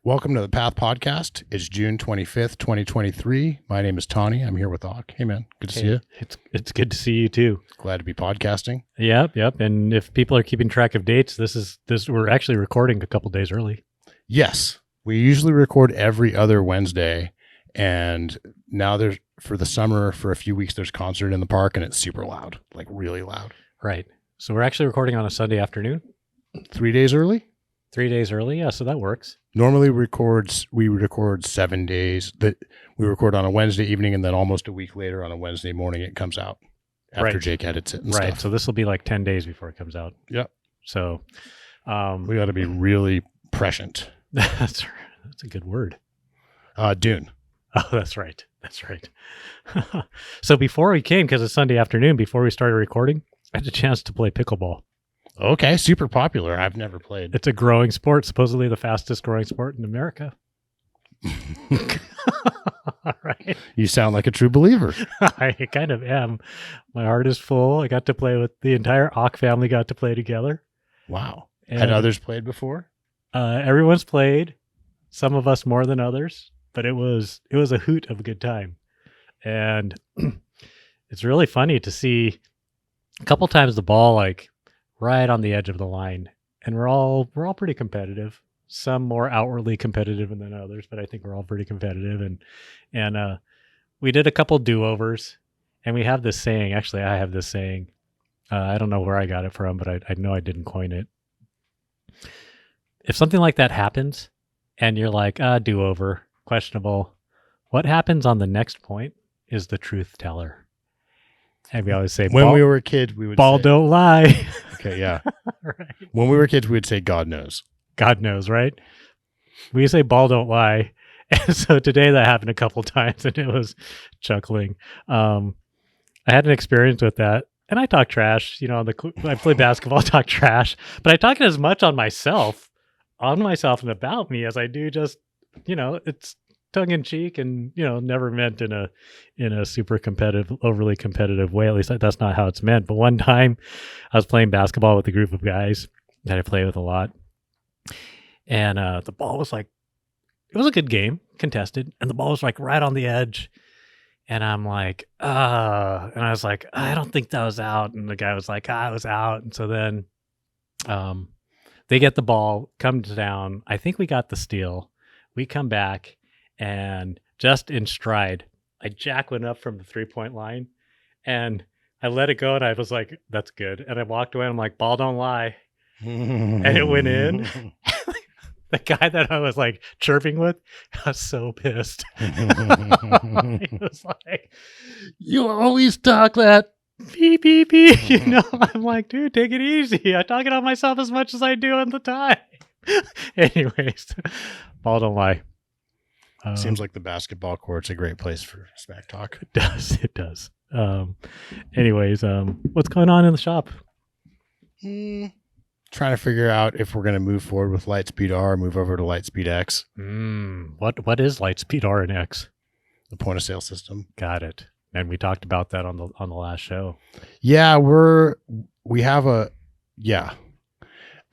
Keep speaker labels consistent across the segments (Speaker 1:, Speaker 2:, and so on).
Speaker 1: Welcome to the Path Podcast. It's June 25th, 2023. My name is Tani. I'm here with Ock. Hey, man. Good to see you.
Speaker 2: It's good to see you too.
Speaker 1: Glad to be podcasting.
Speaker 2: Yep. And if people are keeping track of dates, we're actually recording a couple days early.
Speaker 1: Yes. We usually record every other Wednesday. And now for the summer, for a few weeks, there's a concert in the park and it's super loud, like really loud.
Speaker 2: Right. So we're actually recording on a Sunday afternoon.
Speaker 1: 3 days early?
Speaker 2: 3 days early. Yeah. So that works.
Speaker 1: Normally we record 7 days. We record on a Wednesday evening and then almost a week later on a Wednesday morning it comes out after Jake edits it and
Speaker 2: right.
Speaker 1: stuff.
Speaker 2: So this will be like 10 days before it comes out.
Speaker 1: Yep.
Speaker 2: So
Speaker 1: we got to be really prescient.
Speaker 2: That's a good word.
Speaker 1: Dune.
Speaker 2: Oh, that's right. So before we came, because it's Sunday afternoon, before we started recording, I had a chance to play pickleball.
Speaker 1: Okay, super popular. I've never played.
Speaker 2: It's a growing sport, supposedly the fastest growing sport in America. All right.
Speaker 1: You sound like a true believer.
Speaker 2: I kind of am. My heart is full. I got to play with the entire Ock family, got to play together.
Speaker 1: Wow.
Speaker 2: And
Speaker 1: had others played before?
Speaker 2: Everyone's played, some of us more than others, but it was a hoot of a good time. And it's really funny to see a couple times the ball like right on the edge of the line, and we're all pretty competitive. Some more outwardly competitive than others, but I think we're all pretty competitive. And we did a couple do-overs, and we have this saying. Actually, I have this saying. I don't know where I got it from, but I know I didn't coin it. If something like that happens, and you're like, do-over, questionable, what happens on the next point is the truth teller. And we always say,
Speaker 1: when we were kids, we would
Speaker 2: ball
Speaker 1: say,
Speaker 2: don't lie.
Speaker 1: Okay, yeah.
Speaker 2: Right.
Speaker 1: When we were kids, we would say, God knows.
Speaker 2: God knows, right? We say ball don't lie. And so today that happened a couple times and it was chuckling. I had an experience with that. And I talk trash, when I play basketball, I talk trash, but I talk as much on myself and about me as I do just, it's tongue in cheek and, never meant in a super competitive, overly competitive way. At least that's not how it's meant. But one time I was playing basketball with a group of guys that I play with a lot. And the ball was like, it was a good game, contested. And the ball was like right on the edge. And I'm like, and I was like, I don't think that was out. And the guy was like, it was out. And so then they get the ball, comes down. I think we got the steal. We come back. And just in stride, I jack went up from the 3-point line and I let it go. And I was like, that's good. And I walked away. And I'm like, ball don't lie. And it went in. The guy that I was like chirping with, I was so pissed. He was like, you always talk that beep, beep, beep. I'm like, dude, take it easy. I talk it on myself as much as I do on the time. Anyways, ball don't lie.
Speaker 1: Seems like the basketball court's a great place for smack talk.
Speaker 2: It does. Anyways, what's going on in the shop?
Speaker 1: Trying to figure out if we're going to move forward with Lightspeed R, move over to Lightspeed X.
Speaker 2: What is Lightspeed R and X?
Speaker 1: The point of sale system.
Speaker 2: Got it. And we talked about that on the last show.
Speaker 1: Yeah,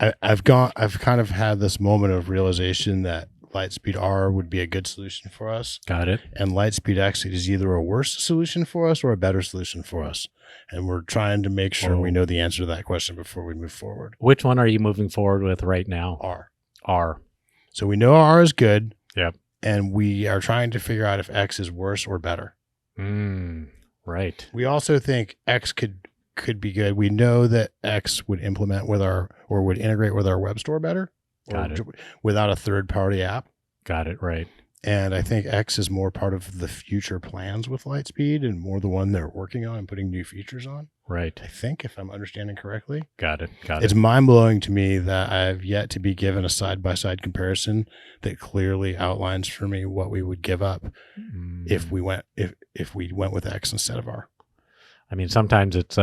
Speaker 1: I've kind of had this moment of realization that Lightspeed R would be a good solution for us.
Speaker 2: Got it.
Speaker 1: And Lightspeed X is either a worse solution for us or a better solution for us. And we're trying to make sure we know the answer to that question before we move forward.
Speaker 2: Which one are you moving forward with right now? R.
Speaker 1: So we know R is good.
Speaker 2: Yep.
Speaker 1: And we are trying to figure out if X is worse or better.
Speaker 2: Right.
Speaker 1: We also think X could be good. We know that X would implement would integrate with our web store better.
Speaker 2: Got it.
Speaker 1: Without a third-party app.
Speaker 2: Got it, right.
Speaker 1: And I think X is more part of the future plans with Lightspeed and more the one they're working on and putting new features on.
Speaker 2: Right.
Speaker 1: I think, if I'm understanding correctly.
Speaker 2: Got it.
Speaker 1: It's mind-blowing to me that I've yet to be given a side-by-side comparison that clearly outlines for me what we would give up if we went with X instead of R.
Speaker 2: I mean, sometimes it's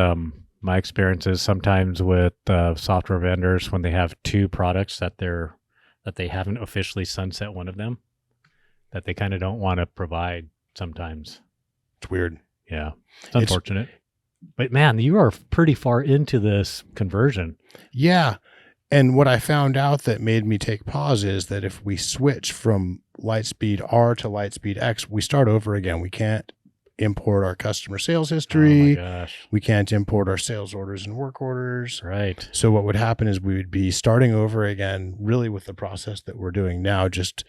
Speaker 2: my experience is sometimes with software vendors when they have two products that they haven't officially sunset one of them, that they kind of don't want to provide sometimes.
Speaker 1: It's weird.
Speaker 2: Yeah. It's unfortunate. But man, you are pretty far into this conversion.
Speaker 1: Yeah. And what I found out that made me take pause is that if we switch from Lightspeed R to Lightspeed X, we start over again. We can't import our customer sales history.
Speaker 2: Oh my gosh.
Speaker 1: We can't import our sales orders and work orders.
Speaker 2: Right.
Speaker 1: So what would happen is we would be starting over again, really with the process that we're doing now, just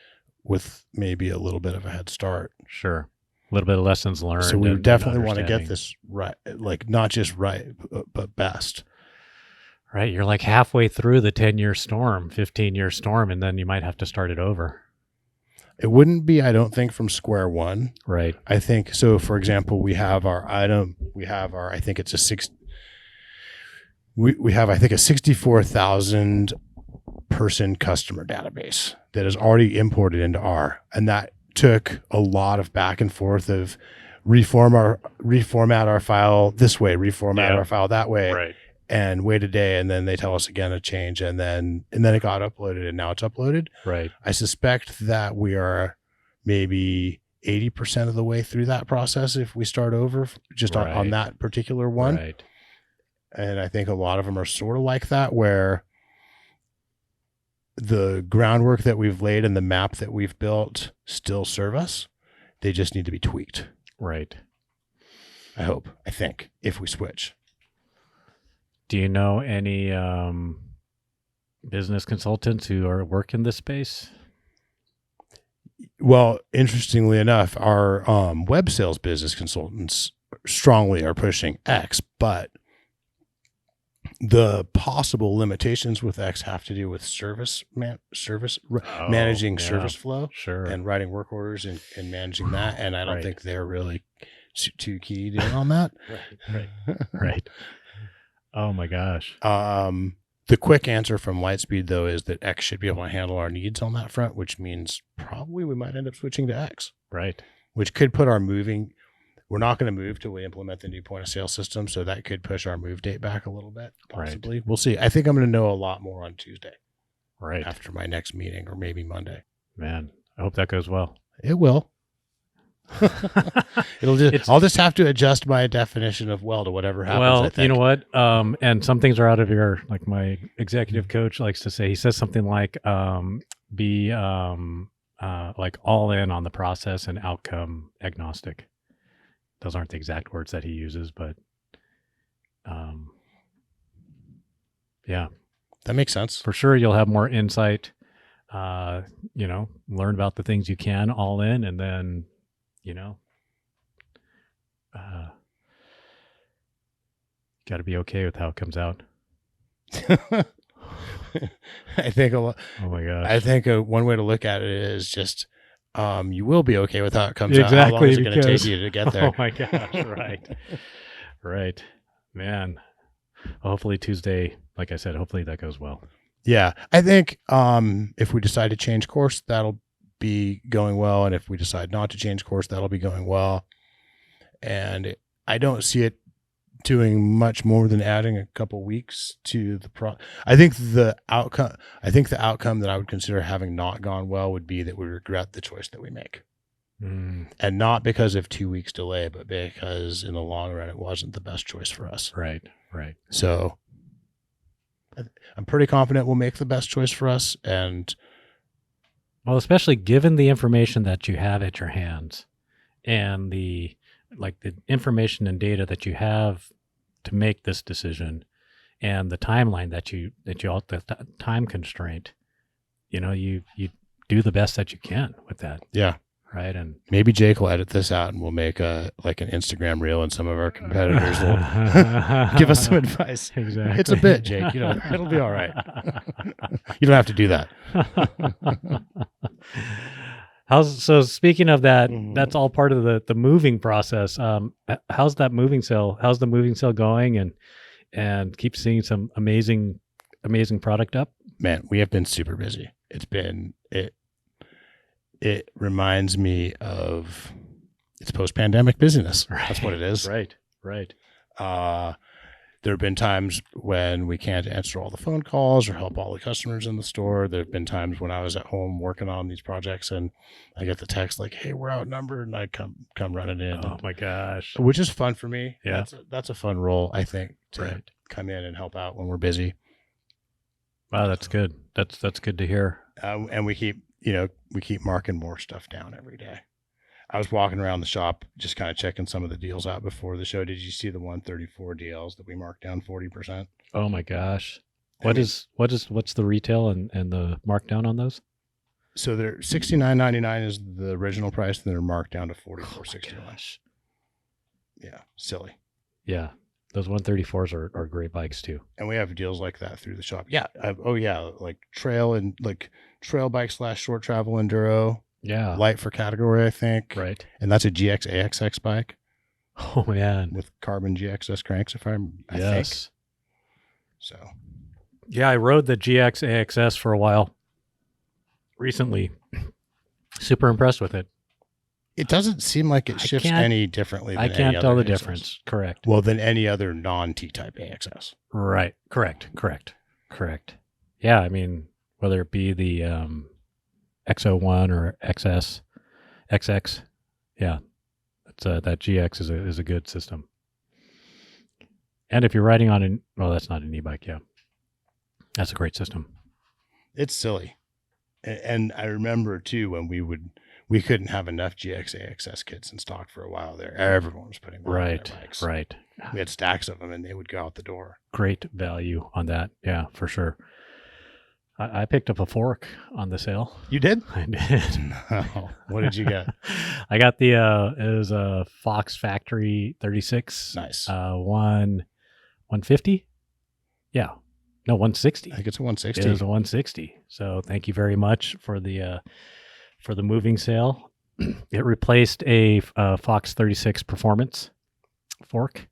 Speaker 1: with maybe a little bit of a head start.
Speaker 2: Sure. A little bit of lessons learned.
Speaker 1: So we
Speaker 2: and
Speaker 1: definitely want to
Speaker 2: understanding.
Speaker 1: get this right, like not just right, but best.
Speaker 2: Right. You're like halfway through the 10-year storm, 15-year storm, and then you might have to start it over.
Speaker 1: It wouldn't be, I don't think, from square one.
Speaker 2: Right.
Speaker 1: I think so. For example, we have our item. We have our. I think it's a six. We have, I think, a 64,000 person customer database that is already imported into R, and that took a lot of back and forth of reformat our file this way, reformat our file that way,
Speaker 2: Right.
Speaker 1: and wait a day, and then they tell us again a change, and then it got uploaded, and now it's uploaded.
Speaker 2: Right.
Speaker 1: I suspect that we are maybe 80% of the way through that process if we start over just on that particular one.
Speaker 2: Right.
Speaker 1: And I think a lot of them are sort of like that, where the groundwork that we've laid and the map that we've built still serve us. They just need to be tweaked.
Speaker 2: Right.
Speaker 1: I think, if we switch.
Speaker 2: Do you know any business consultants who are work in this space?
Speaker 1: Well, interestingly enough, our web sales business consultants strongly are pushing X, but the possible limitations with X have to do with managing service flow,
Speaker 2: Sure.
Speaker 1: and writing work orders and managing that. And I don't
Speaker 2: Right.
Speaker 1: think they're really too keyed in on that.
Speaker 2: Right. Oh my gosh.
Speaker 1: The quick answer from Lightspeed, though, is that X should be able to handle our needs on that front, which means probably we might end up switching to X,
Speaker 2: Right.
Speaker 1: which could put our moving. We're not going to move till we implement the new point of sale system, so that could push our move date back a little bit, possibly. We'll see. I think I'm going to know a lot more on Tuesday,
Speaker 2: Right.
Speaker 1: after my next meeting, or maybe Monday.
Speaker 2: Man, I hope that goes well.
Speaker 1: It will. I'll just have to adjust my definition of well to whatever happens. I
Speaker 2: Well,
Speaker 1: think.
Speaker 2: you know what? And some things are out of your, like my executive coach likes to say, he says something like, be like all in on the process and outcome agnostic. Those aren't the exact words that he uses, but yeah,
Speaker 1: that makes sense.
Speaker 2: for sure you'll have more insight, learn about the things you can all in, and then, got to be okay with how it comes out.
Speaker 1: I think
Speaker 2: Oh my gosh.
Speaker 1: I think one way to look at it is just you will be okay with how it comes out.
Speaker 2: Exactly,
Speaker 1: How long is it going to take
Speaker 2: because-
Speaker 1: you to get there?
Speaker 2: Oh my gosh. Right. Right. Man. Hopefully Tuesday, like I said, hopefully that goes well.
Speaker 1: Yeah, I think if we decide to change course, that'll be going well, and if we decide not to change course, that'll be going well. And I don't see it doing much more than adding a couple weeks to the I think the outcome that I would consider having not gone well would be that we regret the choice that we make. And not because of 2 weeks delay, but because in the long run it wasn't the best choice for us.
Speaker 2: Right. Right.
Speaker 1: So I'm pretty confident we'll make the best choice for us. And
Speaker 2: Well, especially given the information that you have at your hands and the information and data that you have to make this decision, and the timeline that you the time constraint, you do the best that you can with that.
Speaker 1: yeah,
Speaker 2: Right. And
Speaker 1: maybe Jake will edit this out and we'll make an Instagram reel, and some of our competitors will give us some advice.
Speaker 2: Exactly.
Speaker 1: It's a bit, Jake. It'll be all right. You don't have to do that.
Speaker 2: So speaking of that,
Speaker 1: Mhm.
Speaker 2: that's all part of the moving process. How's the moving cell going, and keep seeing some amazing product up?
Speaker 1: Man, we have been super busy. It reminds me of it's post-pandemic busyness. That's what it is.
Speaker 2: Right.
Speaker 1: There have been times when we can't answer all the phone calls or help all the customers in the store. There have been times when I was at home working on these projects and I get the text like, "Hey, we're outnumbered," and I come running in.
Speaker 2: Oh my gosh.
Speaker 1: Which is fun for me.
Speaker 2: Yeah.
Speaker 1: That's a fun role, I think, to
Speaker 2: Right.
Speaker 1: come in and help out when we're busy.
Speaker 2: Wow, that's good. That's good to hear.
Speaker 1: And we keep marking more stuff down every day. I was walking around the shop just kind of checking some of the deals out before the show. Did you see the 134 deals that we marked down 40%?
Speaker 2: Oh my gosh.
Speaker 1: I mean,
Speaker 2: What's the retail and the markdown on those?
Speaker 1: so they're $69.99 is the original price, and they're marked down to $44.61.
Speaker 2: Gosh.
Speaker 1: Yeah, silly.
Speaker 2: Yeah. Those 134s are great bikes too.
Speaker 1: And we have deals like that through the shop. Yeah. Like trail bike / short travel enduro.
Speaker 2: Yeah.
Speaker 1: Light for category, I think.
Speaker 2: Right.
Speaker 1: And that's a GX AXX bike
Speaker 2: Oh man.
Speaker 1: with carbon GXS cranks, I think.
Speaker 2: Yes.
Speaker 1: So
Speaker 2: Yeah, I rode the GX AXS for a while recently. Super impressed with it.
Speaker 1: it doesn't seem like it shifts any differently than
Speaker 2: I
Speaker 1: any
Speaker 2: can't
Speaker 1: other
Speaker 2: tell the
Speaker 1: AXS.
Speaker 2: difference. Correct.
Speaker 1: Well, than any other non-T-type AXS.
Speaker 2: Right. Correct. Yeah, I mean, whether it be the X01 or XS, XX, yeah, that GX is a good system. And if you're riding on that's not an e-bike, yeah, that's a great system.
Speaker 1: It's silly. And I remember too when we couldn't have enough GX AXS kits in stock for a while there. Everyone was putting them on their bikes.
Speaker 2: Right.
Speaker 1: We had stacks of them, and they would go out the door.
Speaker 2: Great value on that, yeah, for sure. I picked up a fork on the sale.
Speaker 1: You did?
Speaker 2: I did.
Speaker 1: No. What did you get?
Speaker 2: I got it was a Fox Factory 36.
Speaker 1: Nice.
Speaker 2: 150? Yeah. No, 160.
Speaker 1: I think it's a 160.
Speaker 2: It was a 160. So thank you very much for the moving sale. It replaced a Fox 36 Performance fork,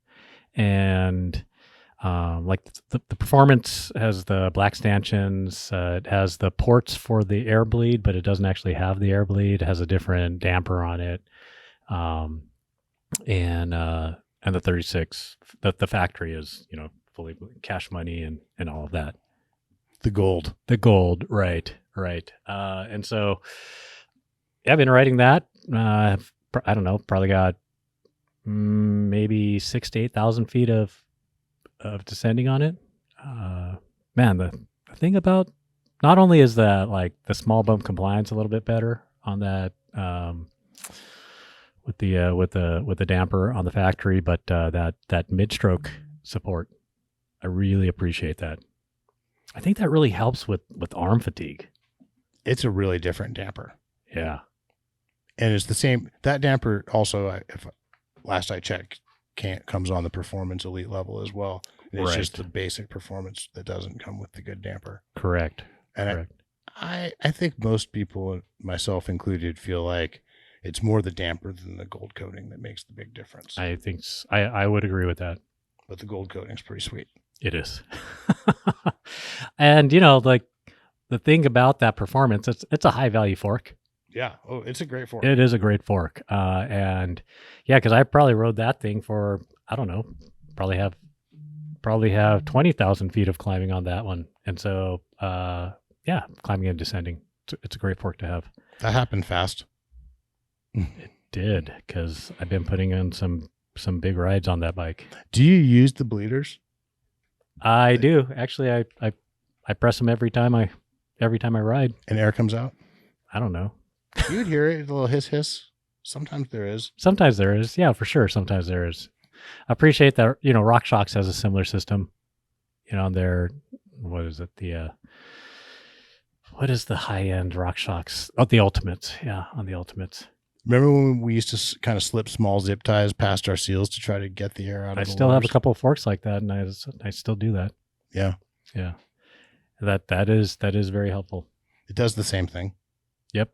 Speaker 2: and like the Performance has the black stanchions. It has the ports for the air bleed, but it doesn't actually have the air bleed. It has a different damper on it, and the 36, the factory is fully cash money and all of that.
Speaker 1: The gold,
Speaker 2: right. And so, yeah, I've been writing that. I don't know, probably got maybe 6,000 to 8,000 feet of descending on it. Man, the thing about not only is that like the small bump compliance a little bit better on that with the damper on the factory, but that mid stroke support, I really appreciate that. I think that really helps with arm fatigue.
Speaker 1: It's a really different damper.
Speaker 2: Yeah.
Speaker 1: And it's the same. That damper also, if last I checked, comes on the Performance Elite level as well. And it's just the basic performance that doesn't come with the good damper.
Speaker 2: Correct.
Speaker 1: And I think most people, myself included, feel like it's more the damper than the gold coating that makes the big difference.
Speaker 2: I think I would agree with that.
Speaker 1: But the gold coating's pretty sweet.
Speaker 2: It is. And like the thing about that Performance, it's a high value fork.
Speaker 1: Yeah. Oh, it's a great fork.
Speaker 2: It is a great fork. And yeah, because I probably rode that thing for, I don't know, probably have 20,000 feet of climbing on that one. And so, yeah, climbing and descending. It's a great fork to have.
Speaker 1: That happened fast.
Speaker 2: It did, because I've been putting in some big rides on that bike.
Speaker 1: Do you use the bleeders?
Speaker 2: I do. Actually, I press them every time I ride.
Speaker 1: And air comes out?
Speaker 2: I don't know.
Speaker 1: You would hear it, a little hiss hiss. Sometimes there is.
Speaker 2: Sometimes there is. Yeah, for sure. Sometimes there is. I appreciate that. RockShox has a similar system. Their, what is it? What is the high end RockShox? Oh, the Ultimates. Yeah, on the Ultimates.
Speaker 1: Remember when we used to kind of slip small zip ties past our seals to try to get the air out of
Speaker 2: I
Speaker 1: the
Speaker 2: still have
Speaker 1: lures?
Speaker 2: a couple of forks like that, and I still do that.
Speaker 1: Yeah.
Speaker 2: Yeah. That is very helpful.
Speaker 1: It does the same thing.
Speaker 2: Yep.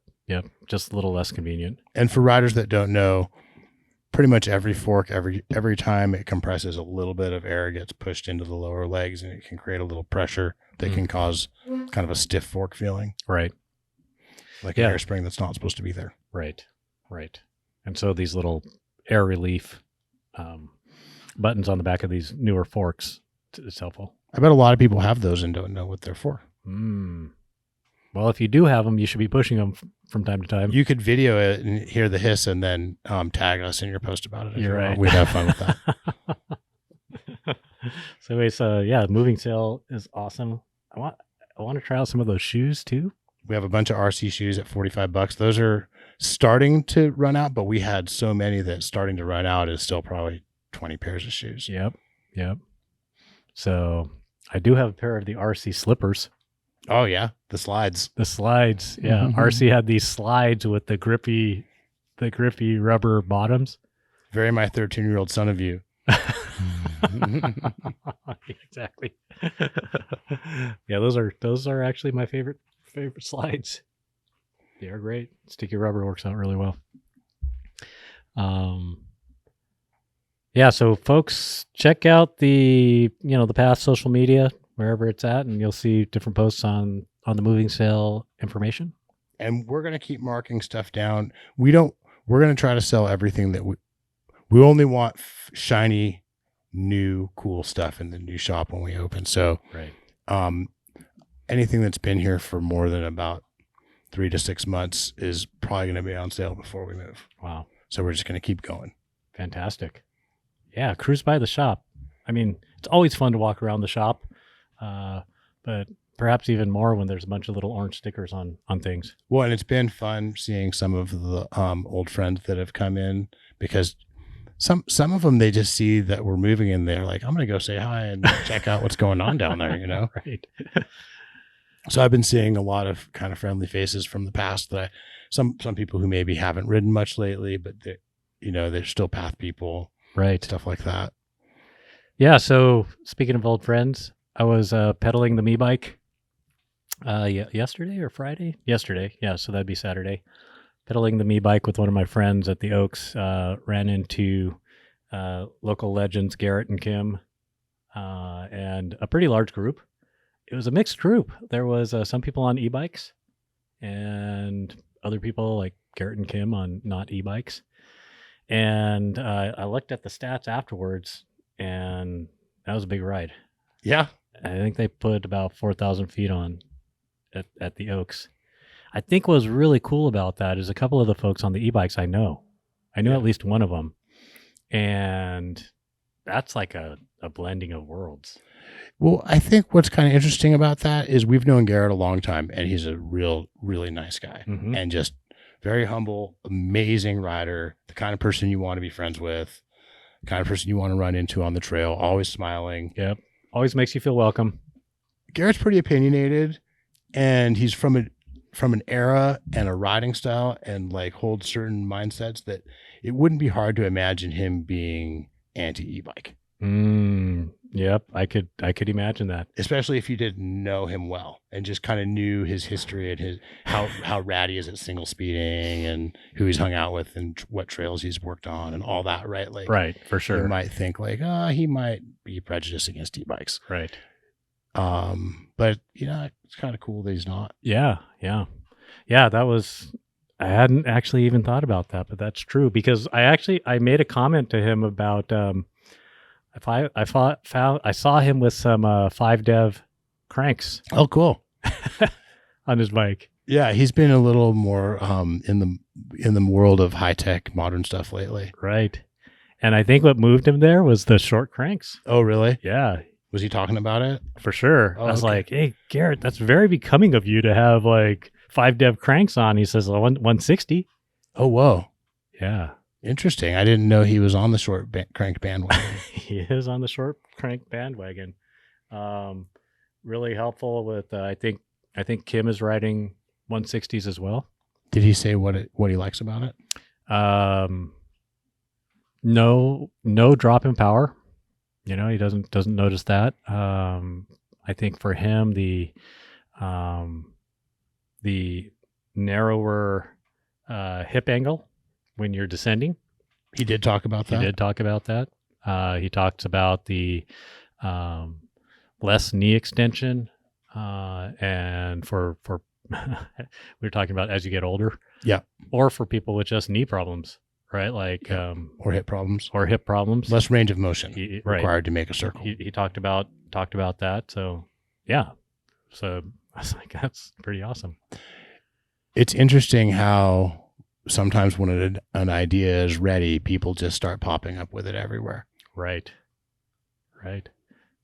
Speaker 2: Just a little less convenient.
Speaker 1: And for riders that don't know, pretty much every fork, every time it compresses, a little bit of air gets pushed into the lower legs, and it can create a little pressure that can cause kind of a stiff fork feeling.
Speaker 2: Right.
Speaker 1: Like an air spring that's not supposed to be there.
Speaker 2: Right. And so these little air relief buttons on the back of these newer forks is helpful.
Speaker 1: I bet a lot of people have those and don't know what they're for.
Speaker 2: Well, if you do have them, you should be pushing them from time to time.
Speaker 1: You could video it and hear the hiss and then tag us in your post about it.
Speaker 2: You're right.
Speaker 1: We'd have fun with that.
Speaker 2: So anyways, yeah, moving sale is awesome. want to try out some of those shoes too.
Speaker 1: We have a bunch of RC shoes at $45. Those are starting to run out, but we had so many that starting to run out is still probably 20 pairs of shoes.
Speaker 2: Yep. So I do have a pair of the RC slippers.
Speaker 1: Oh yeah, the slides.
Speaker 2: The slides, yeah. RC had these slides with the grippy rubber bottoms.
Speaker 1: Very my 13-year-old son of you.
Speaker 2: Exactly. Yeah, those are actually my favorite slides. They are great. Sticky rubber works out really well. Yeah, so folks, check out the Path social media wherever it's at, and you'll see different posts on the moving sale information.
Speaker 1: And we're gonna keep marking stuff down. We're gonna try to sell everything that we only want shiny, new, cool stuff in the new shop when we open. So,
Speaker 2: right.
Speaker 1: Anything that's been here for more than about 3 to 6 months is probably going to be on sale before we move.
Speaker 2: Wow.
Speaker 1: So we're just going to keep going.
Speaker 2: Fantastic. Yeah. Cruise by the shop. I mean, it's always fun to walk around the shop, but perhaps even more when there's a bunch of little orange stickers on things.
Speaker 1: Well, and it's been fun seeing some of the old friends that have come in, because some of them, they just see that we're moving and they're like, I'm going to go say hi and check out what's going on down there,
Speaker 2: Right.
Speaker 1: So I've been seeing a lot of kind of friendly faces from the past that some people who maybe haven't ridden much lately, but they're still Path people,
Speaker 2: right?
Speaker 1: Stuff like that.
Speaker 2: Yeah. So speaking of old friends, I was pedaling the bike yesterday or Friday. Yesterday, yeah. So that'd be Saturday. Pedaling the bike with one of my friends at the Oaks. Ran into local legends Garrett and Kim, and a pretty large group. It was a mixed group. There was some people on e-bikes and other people like Garrett and Kim on not e-bikes. And I looked at the stats afterwards, and that was a big ride.
Speaker 1: Yeah.
Speaker 2: I think they put about 4,000 feet on at the Oaks. I think what was really cool about that is a couple of the folks on the e-bikes I knew at least one of them. And that's like a blending of worlds.
Speaker 1: Well, I think what's kind of interesting about that is we've known Garrett a long time, and he's a really nice guy, and just very humble, amazing rider, the kind of person you want to be friends with, the kind of person you want to run into on the trail, always smiling.
Speaker 2: Yep. Always makes you feel welcome.
Speaker 1: Garrett's pretty opinionated, and he's from an era and a riding style and like holds certain mindsets that it wouldn't be hard to imagine him being anti-e-bike.
Speaker 2: Yep, I could imagine that.
Speaker 1: Especially if you didn't know him well and just kind of knew his history and his how rad he is at single speeding and who he's hung out with and what trails he's worked on and all that, right? Like,
Speaker 2: right, for sure.
Speaker 1: You might think like, he might be prejudiced against e-bikes.
Speaker 2: Right.
Speaker 1: But it's kind of cool that he's not.
Speaker 2: Yeah. That was, I hadn't actually even thought about that, but that's true, because I made a comment to him about I saw him with some 5-dev cranks.
Speaker 1: Oh, cool.
Speaker 2: On his bike.
Speaker 1: Yeah, he's been a little more in the world of high tech modern stuff lately.
Speaker 2: Right. And I think what moved him there was the short cranks.
Speaker 1: Oh, really?
Speaker 2: Yeah.
Speaker 1: Was he talking about it?
Speaker 2: For sure. I was like, hey, Garrett, that's very becoming of you to have like 5-dev cranks on. He says 160.
Speaker 1: Oh, whoa.
Speaker 2: Yeah.
Speaker 1: Interesting. I didn't know he was on the short crank bandwagon.
Speaker 2: He is on the short crank bandwagon. Really helpful with, I think Kim is riding 160s as well. Did
Speaker 1: he say what he likes about it?
Speaker 2: No drop in power. He doesn't notice that. I think for him, the narrower hip angle when you're descending.
Speaker 1: He did talk about that.
Speaker 2: He talks about the less knee extension, and for we were talking about as you get older.
Speaker 1: Yeah.
Speaker 2: Or for people with just knee problems, right? Like
Speaker 1: or hip problems.
Speaker 2: Less
Speaker 1: range of motion required to make a circle.
Speaker 2: He talked about that. So yeah. So I was like, that's pretty awesome.
Speaker 1: It's interesting how sometimes when an idea is ready, people just start popping up with it everywhere.
Speaker 2: Right.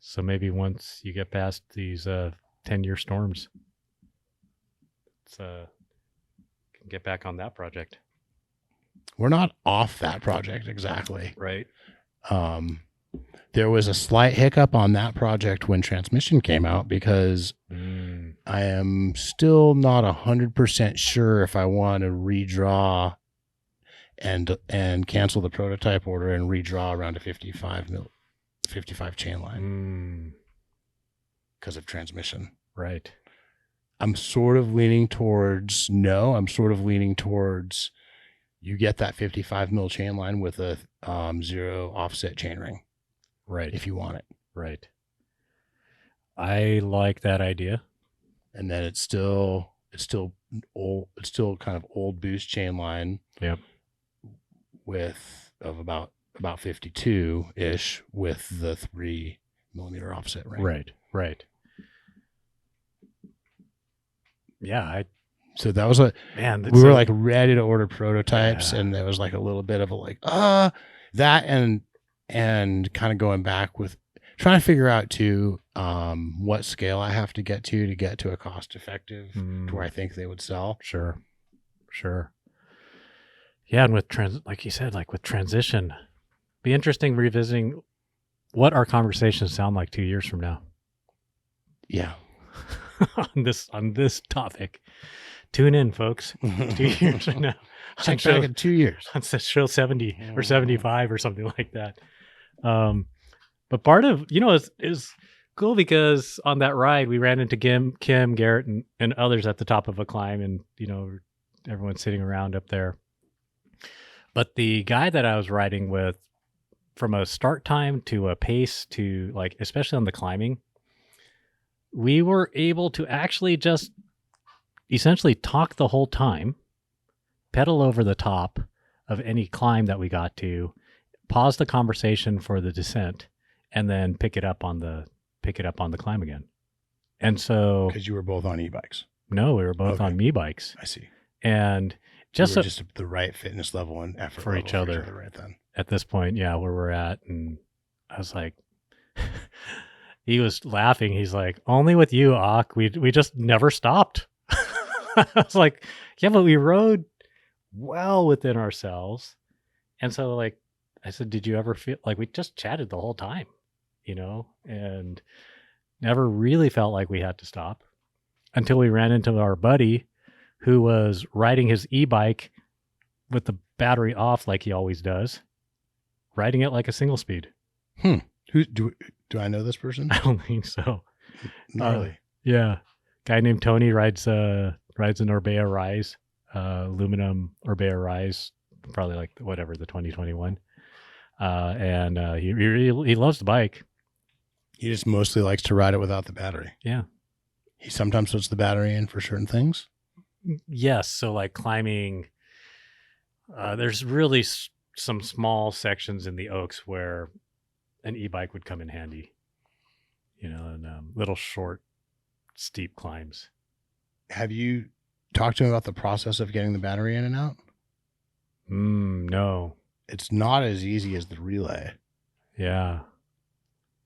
Speaker 2: So maybe once you get past these 10-year storms. Let's get back on that project.
Speaker 1: We're not off that project exactly.
Speaker 2: Right.
Speaker 1: There was a slight hiccup on that project when transmission came out because I am still not 100% sure if I want to redraw and cancel the prototype order and redraw around a 55 chain line because of transmission.
Speaker 2: Right.
Speaker 1: I'm sort of leaning towards no. I'm sort of leaning towards you get that 55 mil chain line with a 0 offset chain ring.
Speaker 2: Right.
Speaker 1: If you want it.
Speaker 2: Right. I like that idea.
Speaker 1: And then it's still old. It's still kind of old boost chain line.
Speaker 2: Yep.
Speaker 1: Of about 52 ish with the 3 millimeter offset ring.
Speaker 2: Right. Right. Yeah.
Speaker 1: So that was we were like ready to order prototypes, and there was like a little bit of a that and kind of going back with trying to figure out too what scale I have to get to a cost effective to where I think they would sell.
Speaker 2: Sure. Yeah, and with like you said, like with transition, be interesting revisiting what our conversations sound like 2 years from now.
Speaker 1: Yeah.
Speaker 2: on this topic. Tune in, folks. 2 years from now.
Speaker 1: Check back in 2 years.
Speaker 2: On show 70 or 75 or something like that. But part of, is cool because on that ride, we ran into Kim, Garrett, and others at the top of a climb, and, everyone's sitting around up there. But the guy that I was riding with, from a start time to a pace to, like, especially on the climbing, we were able to actually just essentially talk the whole time, pedal over the top of any climb that we got to, pause the conversation for the descent, and then pick it up on the climb again. And so,
Speaker 1: because you were both on e-bikes.
Speaker 2: No, we were both on me bikes.
Speaker 1: I see.
Speaker 2: And
Speaker 1: just the right fitness level and effort
Speaker 2: for each other
Speaker 1: right then.
Speaker 2: At this point, yeah, where we're at. And I was like, he was laughing. He's like, only with you, Ak. We just never stopped. I was like, yeah, but we rode well within ourselves. And so, like, I said, did you ever feel like we just chatted the whole time, and never really felt like we had to stop until we ran into our buddy who was riding his e-bike with the battery off like he always does, riding it like a single speed.
Speaker 1: Who do I know this person?
Speaker 2: I don't think so.
Speaker 1: Gnarly.
Speaker 2: Yeah. Guy named Tony rides an Orbea Rise, aluminum Orbea Rise, probably like the 2021. And he loves the bike.
Speaker 1: He just mostly likes to ride it without the battery.
Speaker 2: Yeah.
Speaker 1: He sometimes puts the battery in for certain things.
Speaker 2: Yes. So like climbing, there's really some small sections in the Oaks where an e-bike would come in handy, and little short, steep climbs.
Speaker 1: Have you talked to him about the process of getting the battery in and out?
Speaker 2: No.
Speaker 1: It's not as easy as the relay.
Speaker 2: Yeah.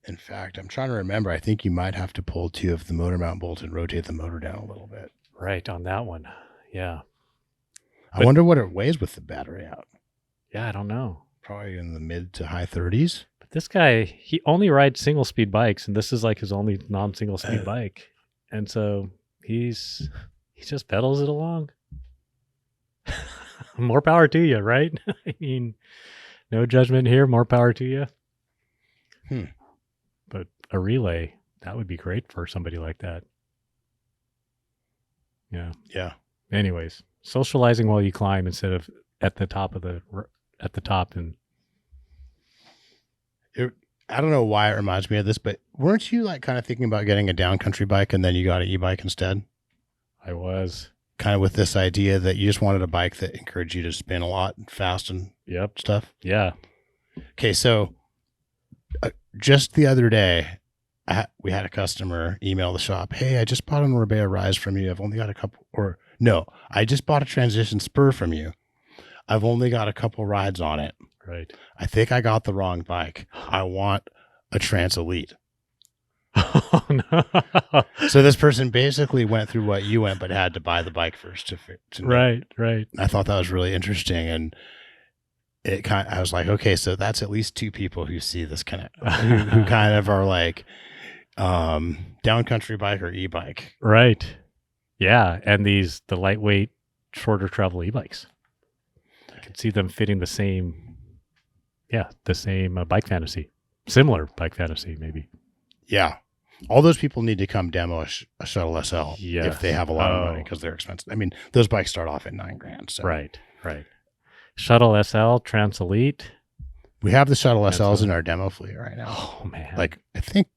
Speaker 1: In fact, I'm trying to remember. I think you might have to pull 2 of the motor mount bolts and rotate the motor down a little bit.
Speaker 2: Right, on that one. Yeah.
Speaker 1: I wonder what it weighs with the battery out.
Speaker 2: Yeah, I don't know.
Speaker 1: Probably in the mid to high 30s.
Speaker 2: But this guy, he only rides single speed bikes, and this is like his only non-single speed bike. And so he just pedals it along. More power to you, right? I mean, no judgment here. More power to you. But a relay, that would be great for somebody like that. Yeah.
Speaker 1: Yeah.
Speaker 2: Anyways, socializing while you climb instead of at the top. And
Speaker 1: I don't know why it reminds me of this, but weren't you like kind of thinking about getting a downcountry bike and then you got an e-bike instead?
Speaker 2: I was.
Speaker 1: Kind of with this idea that you just wanted a bike that encouraged you to spin a lot and fast and stuff.
Speaker 2: Yeah.
Speaker 1: Okay. So just the other day, we had a customer email the shop. Hey, I just bought an Orbea Rise from you. I've only got I just bought a Transition Spur from you. I've only got a couple rides on it.
Speaker 2: Right.
Speaker 1: I think I got the wrong bike. I want a Trans Elite.
Speaker 2: Oh no.
Speaker 1: So this person basically went through what you went, but had to buy the bike first to know.
Speaker 2: Right, right.
Speaker 1: I thought that was really interesting, and I was like, okay, so that's at least two people who see this kind of who kind of are like downcountry bike or e-bike.
Speaker 2: Right. Yeah, and the lightweight, shorter travel e-bikes. I could see them fitting the same bike fantasy, similar bike fantasy, maybe.
Speaker 1: Yeah. All those people need to come demo a Shuttle SL
Speaker 2: Yes.
Speaker 1: if they have a lot of money, because they're expensive. I mean, those bikes start off at $9,000. So.
Speaker 2: Right. Shuttle SL, Trans Elite.
Speaker 1: We have the Shuttle SLs in our demo fleet right now.
Speaker 2: Oh man.
Speaker 1: Like, I think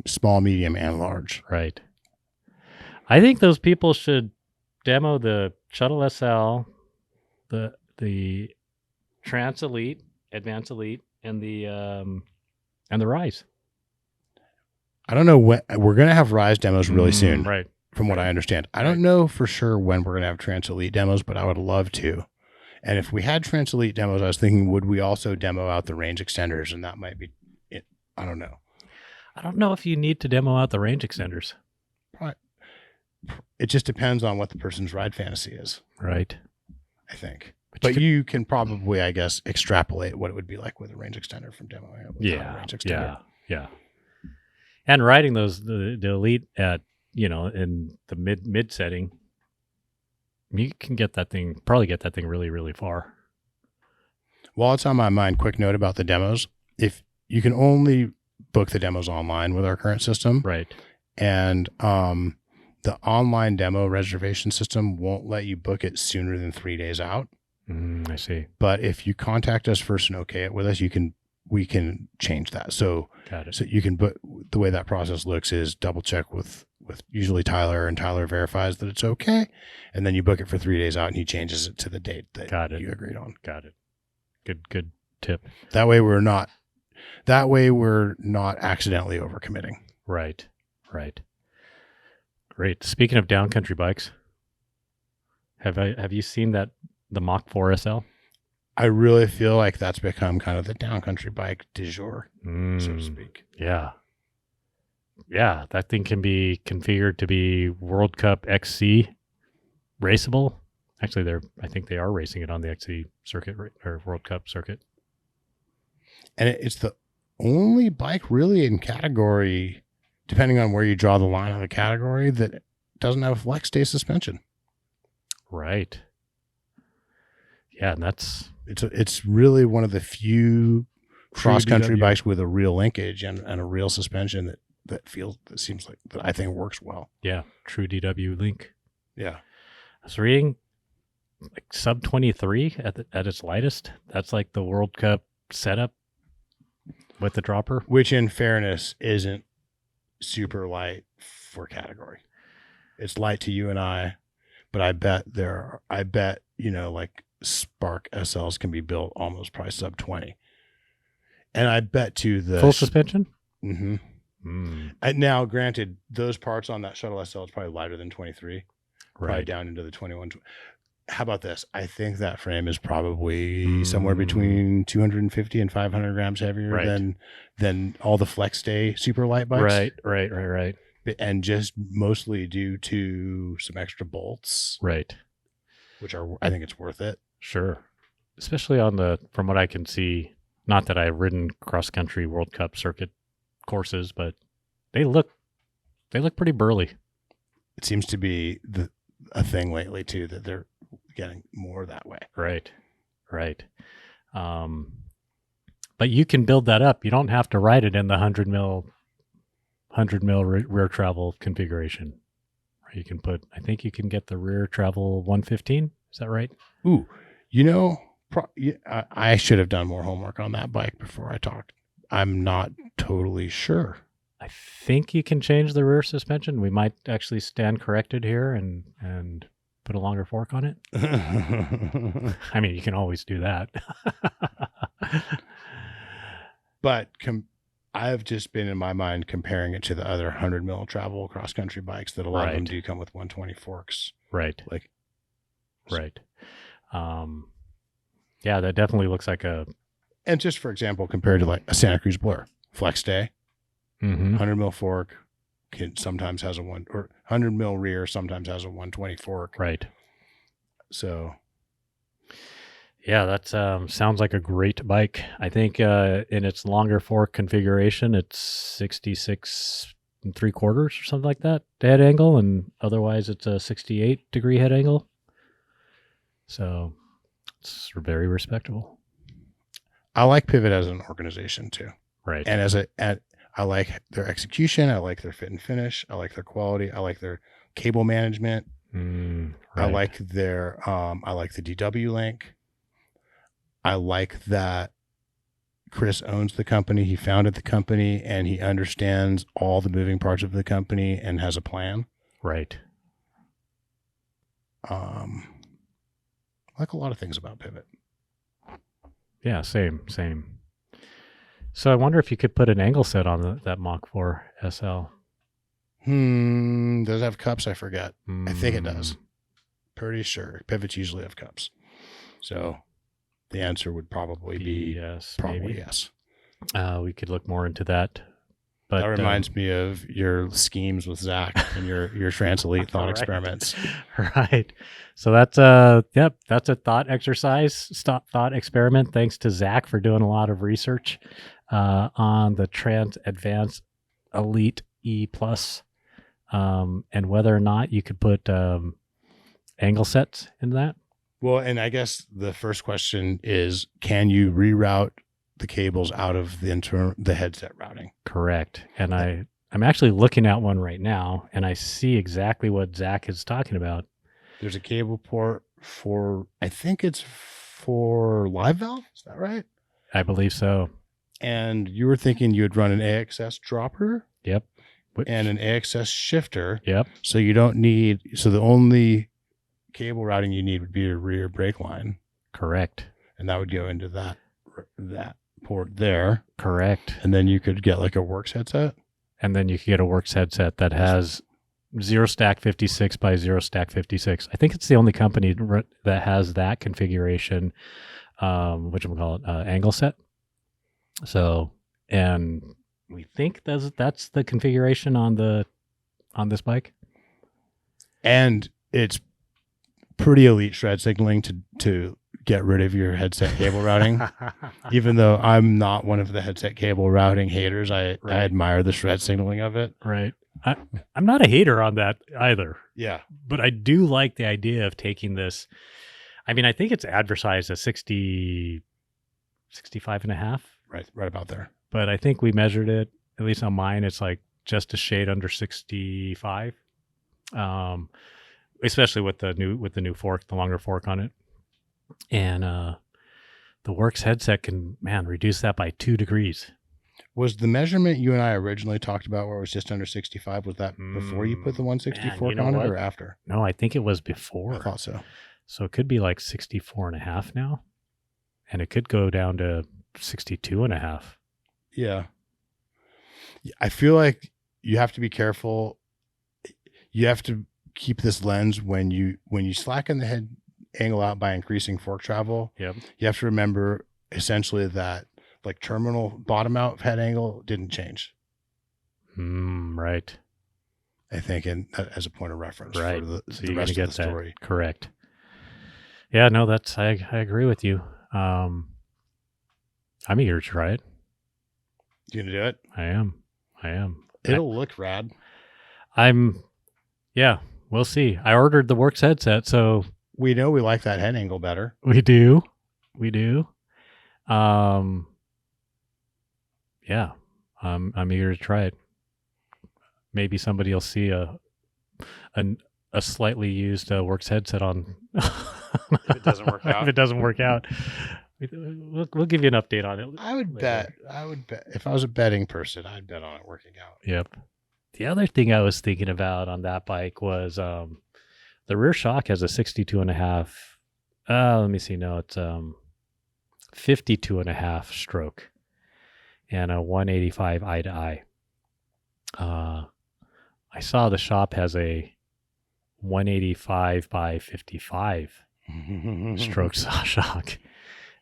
Speaker 1: small, medium, and large.
Speaker 2: Right. I think those people should demo the Shuttle SL, the Trans Elite, Advanced Elite, and the Rise.
Speaker 1: I don't know when we're going to have Rise demos really soon.
Speaker 2: Right.
Speaker 1: From what I understand. I don't know for sure when we're going to have Trans Elite demos, but I would love to. And if we had Trans Elite demos, I was thinking, would we also demo out the range extenders? And that might be it. I don't know.
Speaker 2: I don't know if you need to demo out the range extenders.
Speaker 1: Probably. It just depends on what the person's ride fantasy is.
Speaker 2: Right.
Speaker 1: I think. But you can probably, I guess, extrapolate what it would be like with a range extender from demoing it with a range extender.
Speaker 2: Yeah. And riding the Elite at, in the mid setting, you can probably get that thing really, really far.
Speaker 1: While it's on my mind, quick note about the demos. If you can only book the demos online with our current system.
Speaker 2: Right.
Speaker 1: And the online demo reservation system won't let you book it sooner than 3 days out.
Speaker 2: I see.
Speaker 1: But if you contact us first and okay it with us, we can change that. So,
Speaker 2: got it.
Speaker 1: So you can book. The way that process looks is double check with usually Tyler, and Tyler verifies that it's okay, and then you book it for 3 days out, and he changes it to the date that you agreed on.
Speaker 2: Got it. Good tip.
Speaker 1: That way we're not accidentally overcommitting.
Speaker 2: Right. Great. Speaking of downcountry bikes, have you seen the Mach 4 SL?
Speaker 1: I really feel like that's become kind of the downcountry bike du jour, so to speak.
Speaker 2: Yeah. Yeah, that thing can be configured to be World Cup XC raceable. Actually, I think they are racing it on the XC circuit or World Cup circuit.
Speaker 1: And it's the only bike really in category, depending on where you draw the line on the category, that doesn't have a flex day suspension.
Speaker 2: Right. Yeah, and
Speaker 1: it's really one of the few cross country bikes with a real linkage and a real suspension that seems like that I think works well.
Speaker 2: Yeah, true DW link.
Speaker 1: Yeah,
Speaker 2: I was reading like sub 23 at its lightest. That's like the World Cup setup with the dropper,
Speaker 1: which in fairness isn't super light for category. It's light to you and I, but I bet like Spark SLs can be built almost probably sub 20. And I bet too the
Speaker 2: full suspension.
Speaker 1: Mm-hmm. Now, granted, those parts on that Shuttle SL is probably lighter than 23, probably down into the 21. How about this? I think that frame is probably somewhere between 250 and 500 grams heavier than all the Flex Day super light bikes.
Speaker 2: Right.
Speaker 1: And just mostly due to some extra bolts.
Speaker 2: Right.
Speaker 1: Which I think it's worth it.
Speaker 2: Sure. Especially from what I can see, not that I've ridden cross country World Cup circuit courses, but they look pretty burly.
Speaker 1: It seems to be a thing lately too, that they're getting more that way.
Speaker 2: Right. But you can build that up. You don't have to ride it in the 100 mil rear travel configuration. You can I think you can get the rear travel 115. Is that right?
Speaker 1: Ooh, I should have done more homework on that bike before I talked. I'm not totally sure.
Speaker 2: I think you can change the rear suspension. We might actually stand corrected here and put a longer fork on it. I mean, you can always do that.
Speaker 1: But I've just been in my mind comparing it to the other 100 mil travel cross country bikes that a lot of them do come with 120 forks.
Speaker 2: Right.
Speaker 1: Right.
Speaker 2: Yeah, that definitely looks like
Speaker 1: and just for example, compared to like a Santa Cruz Blur Flex Day,
Speaker 2: Mm-hmm.
Speaker 1: 100 mil fork sometimes has a 100 mil rear, sometimes has a 120 fork.
Speaker 2: Right.
Speaker 1: So
Speaker 2: Yeah, that sounds like a great bike. I think in its longer fork configuration, it's 66 3/4 or something like that head angle, and otherwise it's a 68-degree head angle. So it's very respectable.
Speaker 1: I like Pivot as an organization too.
Speaker 2: Right.
Speaker 1: And I like their execution. I like their fit and finish. I like their quality. I like their cable management.
Speaker 2: Right.
Speaker 1: I like the DW link. I like that Chris owns the company. He founded the company and he understands all the moving parts of the company and has a plan.
Speaker 2: Right.
Speaker 1: I like a lot of things about Pivot.
Speaker 2: Yeah, same. So I wonder if you could put an angle set on that Mach 4 SL.
Speaker 1: Does it have cups? I forget. I think it does.
Speaker 2: Mm.
Speaker 1: Pretty sure. Pivots usually have cups. So the answer would probably be
Speaker 2: yes.
Speaker 1: probably
Speaker 2: Maybe.
Speaker 1: yes.
Speaker 2: We could look more into that. But
Speaker 1: that reminds me of your schemes with Zach and your Trans Elite thought experiments.
Speaker 2: Right. So that's that's a thought exercise, thought experiment. Thanks to Zach for doing a lot of research on the Trans Advanced Elite E Plus, and whether or not you could put angle sets in that.
Speaker 1: Well, and I guess the first question is, can you reroute the cables out of the headset routing?
Speaker 2: Correct. And I'm actually looking at one right now, and I see exactly what Zach is talking about.
Speaker 1: There's a cable port for, I think it's for live valve. Is that right?
Speaker 2: I believe so.
Speaker 1: And you were thinking you would run an AXS dropper.
Speaker 2: Yep.
Speaker 1: And an AXS shifter.
Speaker 2: Yep.
Speaker 1: So you don't need, so the only cable routing you need would be a rear brake line.
Speaker 2: Correct.
Speaker 1: And that would go into that port there.
Speaker 2: Correct.
Speaker 1: And then you could get like a Works headset.
Speaker 2: And then you could get a Works headset that has 0 stack 56 by 0 stack 56. I think it's the only company that has that configuration, angle set. So, and we think that's the configuration on this bike.
Speaker 1: And it's pretty elite shred signaling to get rid of your headset cable routing. Even though I'm not one of the headset cable routing haters, I admire the shred signaling of it.
Speaker 2: Right. I'm not a hater on that either.
Speaker 1: Yeah.
Speaker 2: But I do like the idea of taking this. I mean, I think it's advertised as 65 and a half.
Speaker 1: Right about there.
Speaker 2: But I think we measured it, at least on mine, it's like just a shade under 65. Especially with the new fork, the longer fork on it. And the Works headset can, reduce that by 2 degrees.
Speaker 1: Was the measurement you and I originally talked about where it was just under 65, was that before you put the 160 fork on it or after?
Speaker 2: No, I think it was before.
Speaker 1: I thought so.
Speaker 2: So it could be like 64 and a half now. And it could go down to 62 and a half.
Speaker 1: Yeah. I feel like you have to be careful. You have to keep this lens when you slacken the head angle out by increasing fork travel.
Speaker 2: Yep.
Speaker 1: You have to remember essentially that like terminal bottom out head angle didn't change.
Speaker 2: Right.
Speaker 1: I think, and as a point of reference for the
Speaker 2: rest
Speaker 1: of the story.
Speaker 2: That. Correct. Yeah, no, I agree with you. I'm eager to try it.
Speaker 1: You gonna do it?
Speaker 2: I am.
Speaker 1: It'll look rad.
Speaker 2: We'll see. I ordered the Works headset, so
Speaker 1: we know we like that head angle better.
Speaker 2: We do. I'm eager to try it. Maybe somebody will see a slightly used Works headset on.
Speaker 1: If it doesn't work out.
Speaker 2: If it doesn't work out, we'll give you an update on it.
Speaker 1: I would bet if I was a betting person, I'd bet on it working out.
Speaker 2: Yep. The other thing I was thinking about on that bike was the rear shock has a 62 and a half. Let me see. No, it's 52 and a half stroke and a 185 eye to eye. I saw the shop has a 185 by 55 stroke shock.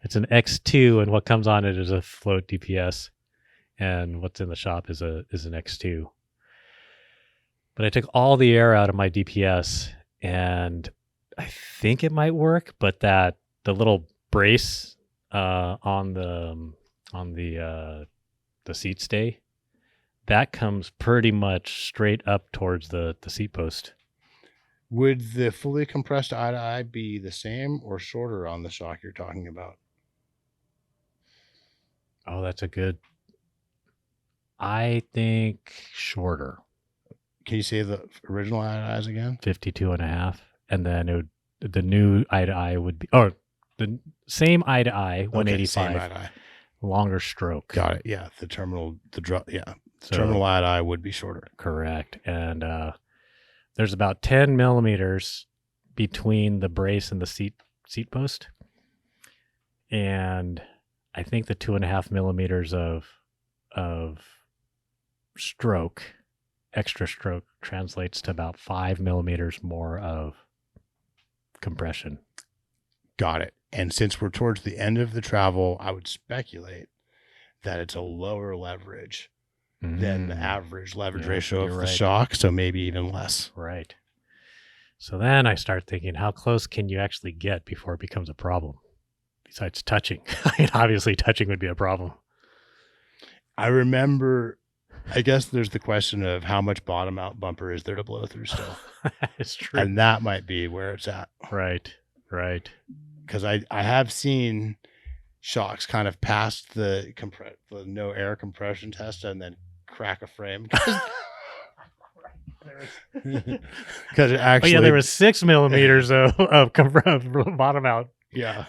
Speaker 2: It's an X2, and what comes on it is a float DPS. and what's in the shop is an X2. But I took all the air out of my DPS, and I think it might work, but the little brace on the seat stay, that comes pretty much straight up towards the seat post.
Speaker 1: Would the fully compressed eye-to-eye be the same or shorter on the shock you're talking about?
Speaker 2: Oh, that's a good. I think shorter.
Speaker 1: Can you say the original eye-to-eyes again?
Speaker 2: 52.5, and then the new eye-to-eye would be, or the same eye-to-eye, 185,
Speaker 1: same eye-to-eye.
Speaker 2: longer stroke.
Speaker 1: Got it. Yeah, the terminal eye-to-eye would be shorter.
Speaker 2: Correct. And there's about 10 millimeters between the brace and the seat post, and I think the 2.5 millimeters of stroke, extra stroke, translates to about 5 millimeters more of compression.
Speaker 1: Got it. And since we're towards the end of the travel, I would speculate that it's a lower leverage than the average leverage ratio of the shock, so maybe even less.
Speaker 2: Right. So then I start thinking, how close can you actually get before it becomes a problem? Besides touching. I mean, obviously touching would be a problem.
Speaker 1: I remember, I guess there's the question of how much bottom out bumper is there to blow through still.
Speaker 2: It's true.
Speaker 1: And that might be where it's at.
Speaker 2: Right.
Speaker 1: Because I have seen shocks kind of past the no air compression test and then crack a frame. Because it actually,
Speaker 2: there was 6 millimeters of bottom out.
Speaker 1: Yeah.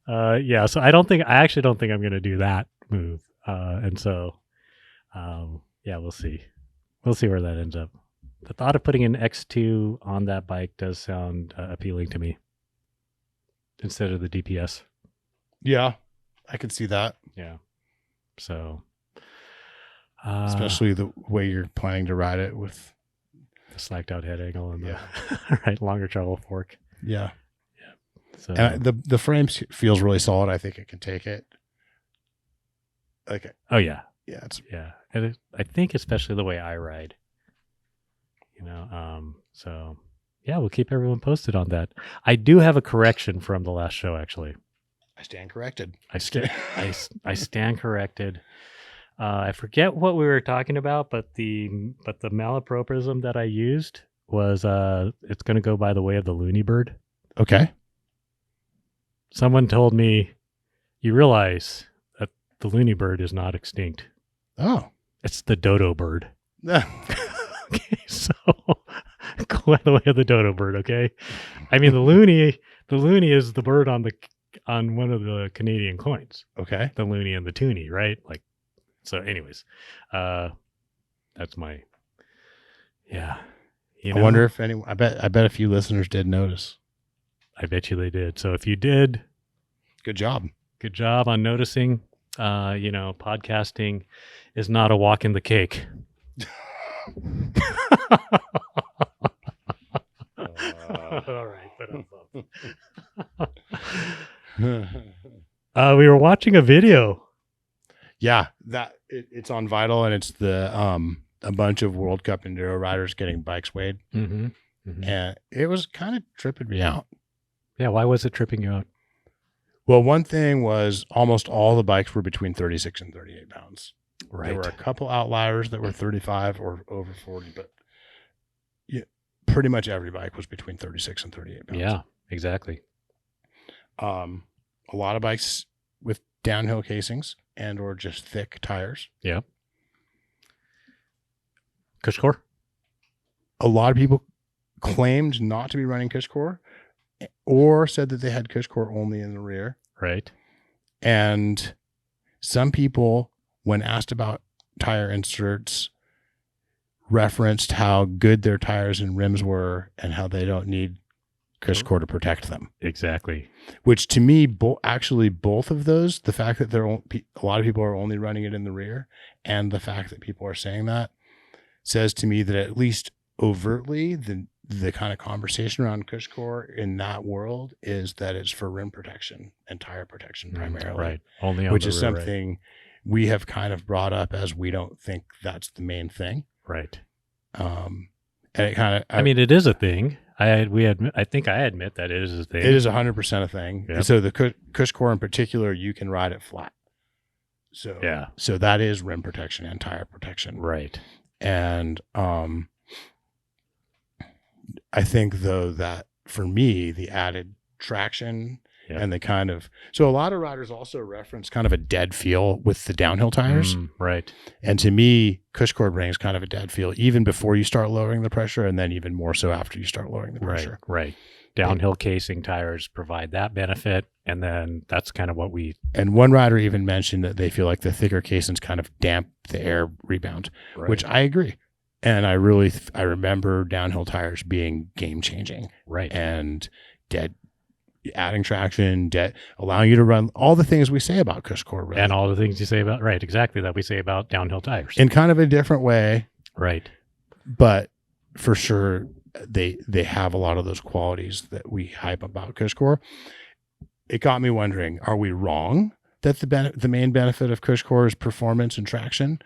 Speaker 2: Yeah. So I actually don't think I'm going to do that move. And so, yeah, we'll see. We'll see where that ends up. The thought of putting an X2 on that bike does sound appealing to me instead of the DPS.
Speaker 1: Yeah, I could see that.
Speaker 2: Yeah. So,
Speaker 1: especially the way you're planning to ride it with
Speaker 2: the slacked out head angle and the longer travel fork.
Speaker 1: Yeah.
Speaker 2: So
Speaker 1: and the frame feels really solid. I think it can take it. Okay.
Speaker 2: Oh yeah.
Speaker 1: Yeah.
Speaker 2: And I think especially the way I ride. So yeah, we'll keep everyone posted on that. I do have a correction from the last show, actually.
Speaker 1: I stand corrected.
Speaker 2: I stand corrected. I forget what we were talking about, but the malapropism that I used was it's going to go by the way of the loony bird.
Speaker 1: Okay.
Speaker 2: Someone told me, you realize that the loony bird is not extinct.
Speaker 1: Oh.
Speaker 2: It's the dodo bird. Okay, so go by the way of the dodo bird, okay? I mean, the loony is the bird on one of the Canadian coins.
Speaker 1: Okay.
Speaker 2: The loony and the toonie, right? Like, so anyways, that's my, yeah.
Speaker 1: I wonder if anyone, I bet a few listeners did notice.
Speaker 2: I bet you they did. So if you did,
Speaker 1: good job.
Speaker 2: Good job on noticing. Podcasting is not a walk in the cake. All right, we were watching a video.
Speaker 1: Yeah, it's on Vital, and it's the a bunch of World Cup enduro riders getting bikes weighed, and it was kind of tripping me out.
Speaker 2: Yeah, why was it tripping you out?
Speaker 1: Well, one thing was almost all the bikes were between 36 and 38 pounds.
Speaker 2: Right.
Speaker 1: There were a couple outliers that were 35 or over 40, but pretty much every bike was between 36 and 38 pounds.
Speaker 2: Yeah, exactly.
Speaker 1: A lot of bikes with downhill casings and or just thick tires.
Speaker 2: Yeah. Cushcore?
Speaker 1: A lot of people claimed not to be running Cushcore or said that they had Cushcore only in the rear.
Speaker 2: Right.
Speaker 1: And some people, when asked about tire inserts, referenced how good their tires and rims were and how they don't need Cushcore to protect them.
Speaker 2: Exactly.
Speaker 1: Which to me, both of those, the fact that a lot of people are only running it in the rear and the fact that people are saying that says to me that at least overtly, the the kind of conversation around Cushcore in that world is that it's for rim protection and tire protection primarily.
Speaker 2: Right. Only on
Speaker 1: which
Speaker 2: the
Speaker 1: is
Speaker 2: rear,
Speaker 1: something we have kind of brought up as we don't think that's the main thing.
Speaker 2: Right.
Speaker 1: And it kind of,
Speaker 2: I mean, it is a thing. I think I admit that it is a thing.
Speaker 1: it is 100% a thing.
Speaker 2: Yep.
Speaker 1: So the Cushcore in particular, you can ride it flat. So,
Speaker 2: Yeah.
Speaker 1: so that is rim protection and tire protection.
Speaker 2: Right.
Speaker 1: And, I think though that for me, the added traction and the kind of, so a lot of riders also reference kind of a dead feel with the downhill tires.
Speaker 2: Right.
Speaker 1: And to me, Cushcore brings kind of a dead feel even before you start lowering the pressure, and then even more so after you start lowering the pressure.
Speaker 2: Right. Downhill casing tires provide that benefit. And then that's kind of what we,
Speaker 1: and one rider even mentioned that they feel like the thicker casings kind of damp the air rebound, which I agree. And I really, I remember downhill tires being game changing.
Speaker 2: Right.
Speaker 1: And adding traction, allowing you to run all the things we say about Cushcore. Really.
Speaker 2: And all the things you say about, right, exactly, that we say about downhill tires.
Speaker 1: In kind of a different way.
Speaker 2: Right.
Speaker 1: But for sure, they have a lot of those qualities that we hype about Cushcore. It got me wondering, are we wrong that the main benefit of Cushcore is performance and traction?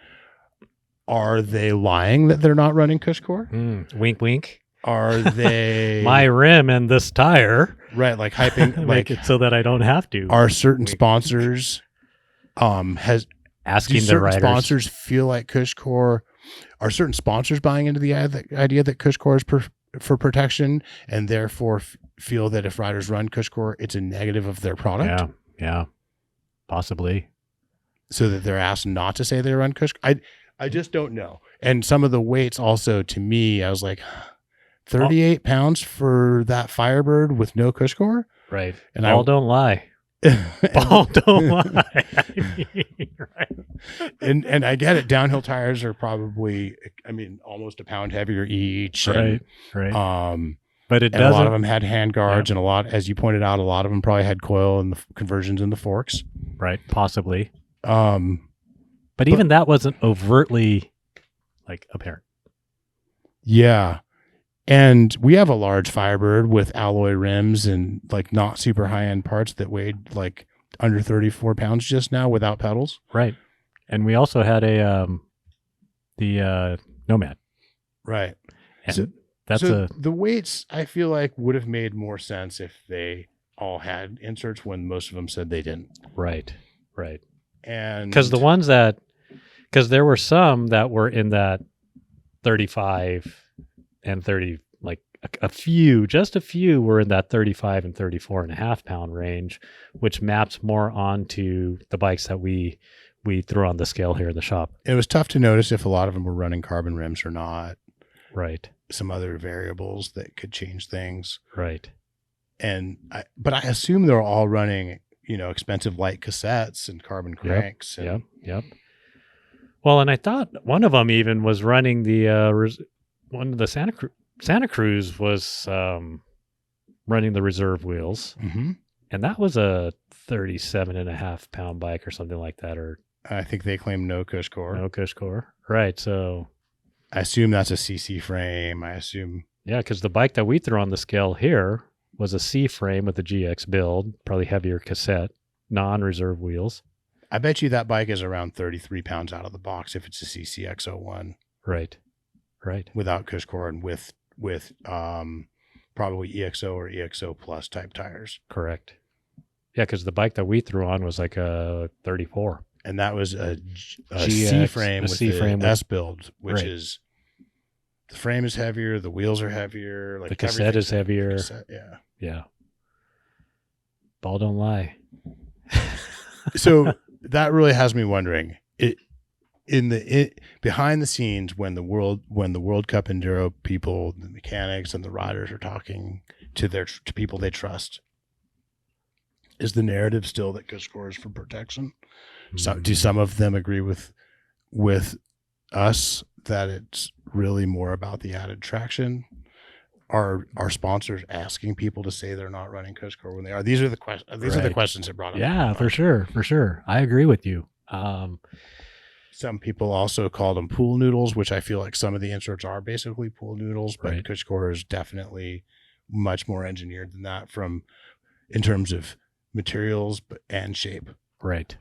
Speaker 1: Are they lying that they're not running Cushcore?
Speaker 2: Wink, wink.
Speaker 1: Are they
Speaker 2: my rim and this tire?
Speaker 1: Right, like hyping,
Speaker 2: make
Speaker 1: like
Speaker 2: it so that I don't have to.
Speaker 1: Are certain sponsors has
Speaker 2: asking
Speaker 1: certain
Speaker 2: the riders?
Speaker 1: Sponsors feel like Cushcore? Are certain sponsors buying into the idea that Cushcore is for protection, and therefore feel that if riders run Cushcore, it's a negative of their product?
Speaker 2: Yeah, possibly.
Speaker 1: So that they're asked not to say they run Cushcore. I just don't know. And some of the weights also, to me, I was like, 38 pounds for that Firebird with no Cushcore?
Speaker 2: Right.
Speaker 1: And
Speaker 2: Ball don't lie. Ball don't lie. Right.
Speaker 1: And I get it. Downhill tires are probably, almost a pound heavier each.
Speaker 2: Right. But it doesn't.
Speaker 1: A lot of them had hand guards, and a lot, as you pointed out, a lot of them probably had coil and the conversions in the forks.
Speaker 2: Right. Possibly. But even that wasn't overtly apparent.
Speaker 1: Yeah. And we have a large Firebird with alloy rims and not super high end parts that weighed under 34 pounds just now without pedals.
Speaker 2: Right. And we also had the Nomad.
Speaker 1: Right.
Speaker 2: And
Speaker 1: the weights I feel like would have made more sense if they all had inserts when most of them said they didn't.
Speaker 2: Right.
Speaker 1: And
Speaker 2: because there were some that were in that 35 and 30, just a few were in that 35 and 34 and a half pound range, which maps more onto the bikes that we threw on the scale here in the shop.
Speaker 1: It was tough to notice if a lot of them were running carbon rims or not.
Speaker 2: Right.
Speaker 1: Some other variables that could change things.
Speaker 2: Right.
Speaker 1: But I assume they're all running, expensive light cassettes and carbon cranks.
Speaker 2: Yep. Well, and I thought one of them even was running one of the Santa Cruz was running the reserve wheels.
Speaker 1: Mm-hmm.
Speaker 2: And that was a 37 and a half pound bike or something like that. Or
Speaker 1: I think they claim no Cushcore.
Speaker 2: No Cushcore. Right. So
Speaker 1: I assume that's a CC frame.
Speaker 2: Yeah, because the bike that we threw on the scale here was a C frame with a GX build, probably heavier cassette, non-reserve wheels.
Speaker 1: I bet you that bike is around 33 pounds out of the box if it's a CCX01.
Speaker 2: Right.
Speaker 1: Without Cushcore and with probably EXO or EXO plus type tires.
Speaker 2: Correct. Yeah, because the bike that we threw on was like a 34.
Speaker 1: And that was a
Speaker 2: GX,
Speaker 1: C frame with
Speaker 2: C-frame
Speaker 1: the S build, which
Speaker 2: right.
Speaker 1: is the frame is heavier, the wheels are heavier,
Speaker 2: the cassette is heavier.
Speaker 1: Yeah.
Speaker 2: Ball don't lie.
Speaker 1: So that really has me wondering. Behind the scenes, when the World Cup Enduro people, the mechanics and the riders are talking to people they trust, is the narrative still that Cushcore is for protection? So, do some of them agree with us that it's really more about the added traction? Are sponsors asking people to say they're not running Cushcore when they are? These are the questions. These are the questions that brought up.
Speaker 2: Yeah, for sure. I agree with you.
Speaker 1: Some people also call them pool noodles, which I feel like some of the inserts are basically pool noodles, but
Speaker 2: Right.
Speaker 1: Cushcore is definitely much more engineered than that in terms of materials and shape.
Speaker 2: Right.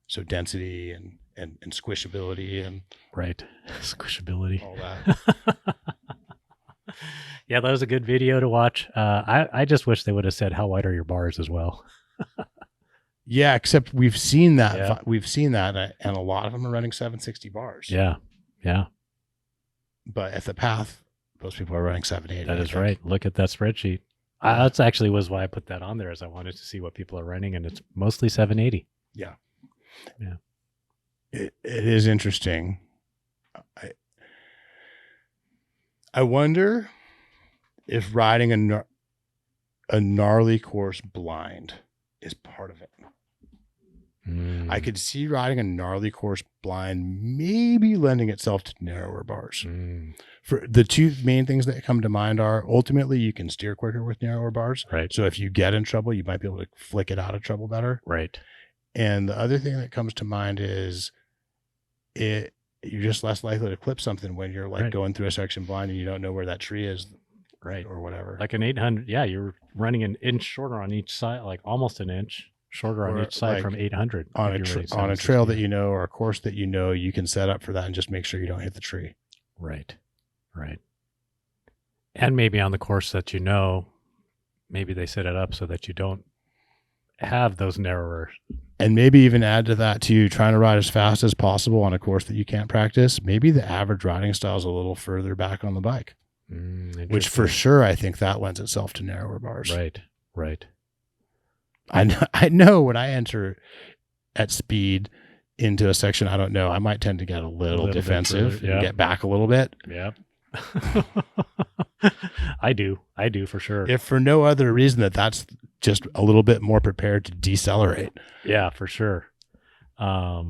Speaker 1: So density and squishability and
Speaker 2: Right. Squishability.
Speaker 1: all that.
Speaker 2: Yeah, that was a good video to watch. I just wish they would have said how wide are your bars as well.
Speaker 1: Yeah, except we've seen that.
Speaker 2: Yeah.
Speaker 1: We've seen that, and a lot of them are running 760 bars.
Speaker 2: Yeah. Yeah.
Speaker 1: But at the Path, most people are running 780.
Speaker 2: That
Speaker 1: I
Speaker 2: is
Speaker 1: think.
Speaker 2: right. Look at that spreadsheet. That's actually was why I put that on there, as I wanted to see what people are running, and it's mostly 780.
Speaker 1: Yeah.
Speaker 2: Yeah.
Speaker 1: It is interesting. I wonder if riding a gnarly course blind is part of it. I could see riding a gnarly course blind maybe lending itself to narrower bars. For the two main things that come to mind are ultimately you can steer quicker with narrower bars.
Speaker 2: Right.
Speaker 1: So if you get in trouble, you might be able to flick it out of trouble better.
Speaker 2: Right.
Speaker 1: And the other thing that comes to mind is you're just less likely to clip something when you're like
Speaker 2: Right.
Speaker 1: going through a section blind and you don't know where that tree is.
Speaker 2: Right.
Speaker 1: Or whatever.
Speaker 2: Like an 800. Yeah, you're running an inch shorter on each side, like almost an inch shorter on
Speaker 1: Or
Speaker 2: each side
Speaker 1: like
Speaker 2: from 800.
Speaker 1: on
Speaker 2: if
Speaker 1: a
Speaker 2: you're running
Speaker 1: on a
Speaker 2: 760.
Speaker 1: trail that you know or a course that you know, you can set up for that and just make sure you don't hit the tree.
Speaker 2: Right. Right. And maybe on the course that you know, maybe they set it up so that you don't have those narrower.
Speaker 1: And maybe even add to that too, trying to ride as fast as possible on a course that you can't practice. Maybe the average riding style is a little further back on the bike, which for sure I think that lends itself to narrower bars.
Speaker 2: Right. Right.
Speaker 1: I know when I enter at speed into a section I don't know, I might tend to get a little defensive and get back a little bit.
Speaker 2: Yep. I do for sure.
Speaker 1: If for no other reason that's just a little bit more prepared to decelerate.
Speaker 2: Yeah, for sure. Yeah,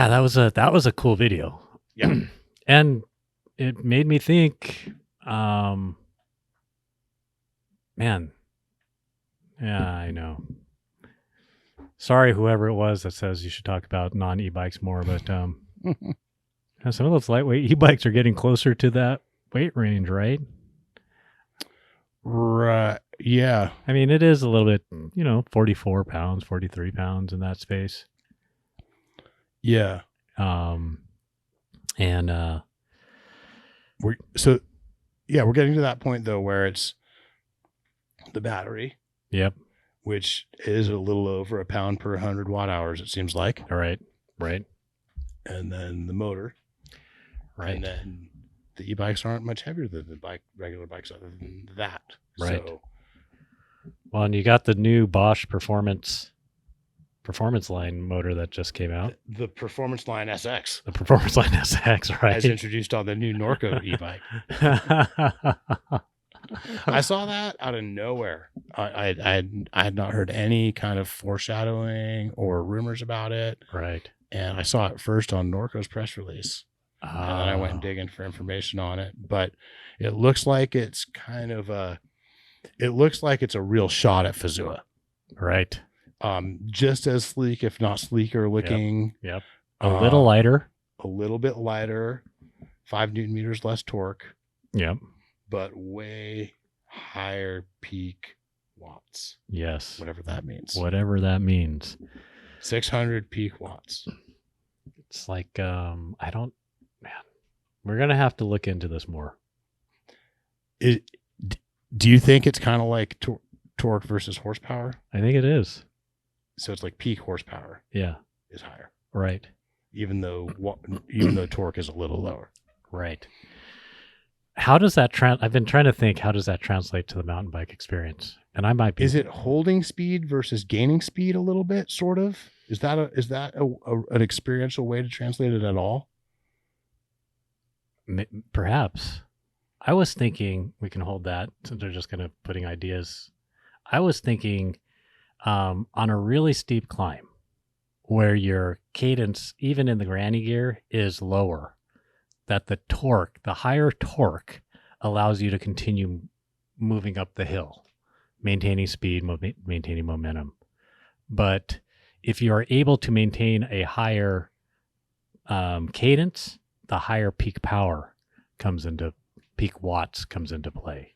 Speaker 2: that was a cool video.
Speaker 1: Yeah.
Speaker 2: And it made me think, man, yeah, I know. Sorry, whoever it was that says you should talk about non-e-bikes more, but some of those lightweight e-bikes are getting closer to that weight range, right?
Speaker 1: Right. Yeah.
Speaker 2: I mean, it is a little bit, 44 pounds, 43 pounds in that space.
Speaker 1: Yeah.
Speaker 2: And
Speaker 1: we're getting to that point though where it's the battery.
Speaker 2: Yep.
Speaker 1: Which is a little over 1 pound per 100 watt hours, it seems like.
Speaker 2: All right. Right.
Speaker 1: And then the motor.
Speaker 2: Right.
Speaker 1: And then the e-bikes aren't much heavier than the regular bikes other than that.
Speaker 2: Right.
Speaker 1: So,
Speaker 2: well, and you got the new Bosch performance line motor that just came out.
Speaker 1: The Performance Line SX.
Speaker 2: The Performance Line SX, right?
Speaker 1: As introduced on the new Norco e-bike. I saw that out of nowhere. I had not heard any kind of foreshadowing or rumors about it.
Speaker 2: Right.
Speaker 1: And I saw it first on Norco's press release. And then I went and digging for information on it. But it looks like it's a real shot at Fazua.
Speaker 2: Right.
Speaker 1: Just as sleek, if not sleeker looking.
Speaker 2: Yep. A little lighter.
Speaker 1: A little bit lighter. 5 Newton meters less torque.
Speaker 2: Yep.
Speaker 1: But way higher peak watts.
Speaker 2: Yes.
Speaker 1: Whatever that means. 600 peak watts.
Speaker 2: It's like, we're going to have to look into this more.
Speaker 1: Do you think it's kind of like torque versus horsepower?
Speaker 2: I think it is.
Speaker 1: So it's like peak horsepower.
Speaker 2: Yeah.
Speaker 1: Is higher.
Speaker 2: Right.
Speaker 1: Even though torque is a little lower.
Speaker 2: Right. How does that I've been trying to think, how does that translate to the mountain bike experience? And I might be.
Speaker 1: Is it holding speed versus gaining speed a little bit, sort of? Is that an experiential way to translate it at all?
Speaker 2: Perhaps. I was thinking, we can hold that since they're just kind of putting ideas. I was thinking on a really steep climb where your cadence, even in the granny gear, is lower, that the higher torque allows you to continue moving up the hill, maintaining speed, maintaining momentum. But if you are able to maintain a higher cadence, the higher peak power peak watts comes into play.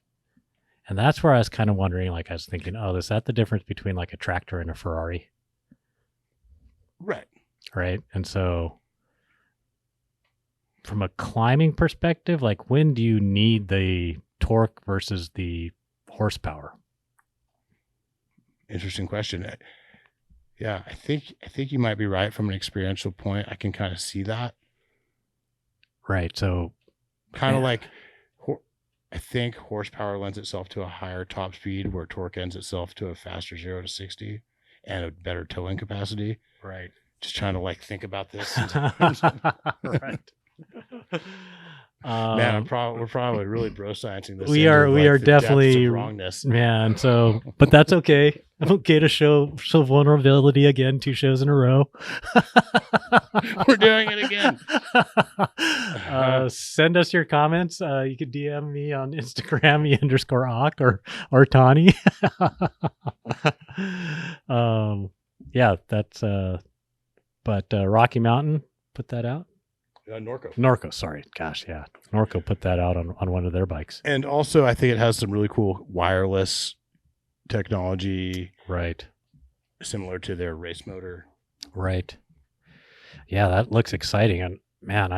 Speaker 2: And that's where I was kind of wondering, like I was thinking, oh, is that the difference between like a tractor and a Ferrari?
Speaker 1: Right.
Speaker 2: Right. And so from a climbing perspective, like when do you need the torque versus the horsepower?
Speaker 1: Interesting question. Yeah, I think you might be right from an experiential point. I can kind of see that.
Speaker 2: Right. So
Speaker 1: kind of like, I think horsepower lends itself to a higher top speed, where torque lends itself to a faster 0 to 60 and a better towing capacity.
Speaker 2: Right.
Speaker 1: Just trying to like think about this.
Speaker 2: Right.
Speaker 1: Man, we're probably really bro sciencing this.
Speaker 2: We are definitely
Speaker 1: wrongness,
Speaker 2: man. So, but that's okay. Okay to show vulnerability again, 2 shows in a row.
Speaker 1: We're doing it again.
Speaker 2: Send us your comments. You could DM me on Instagram, _Ak or Tani. Yeah, that's but Rocky Mountain put that out. Norco, sorry. Gosh, yeah. Norco put that out on one of their bikes.
Speaker 1: And also, I think it has some really cool wireless technology.
Speaker 2: Right.
Speaker 1: Similar to their race motor.
Speaker 2: Right. Yeah, that looks exciting. And man,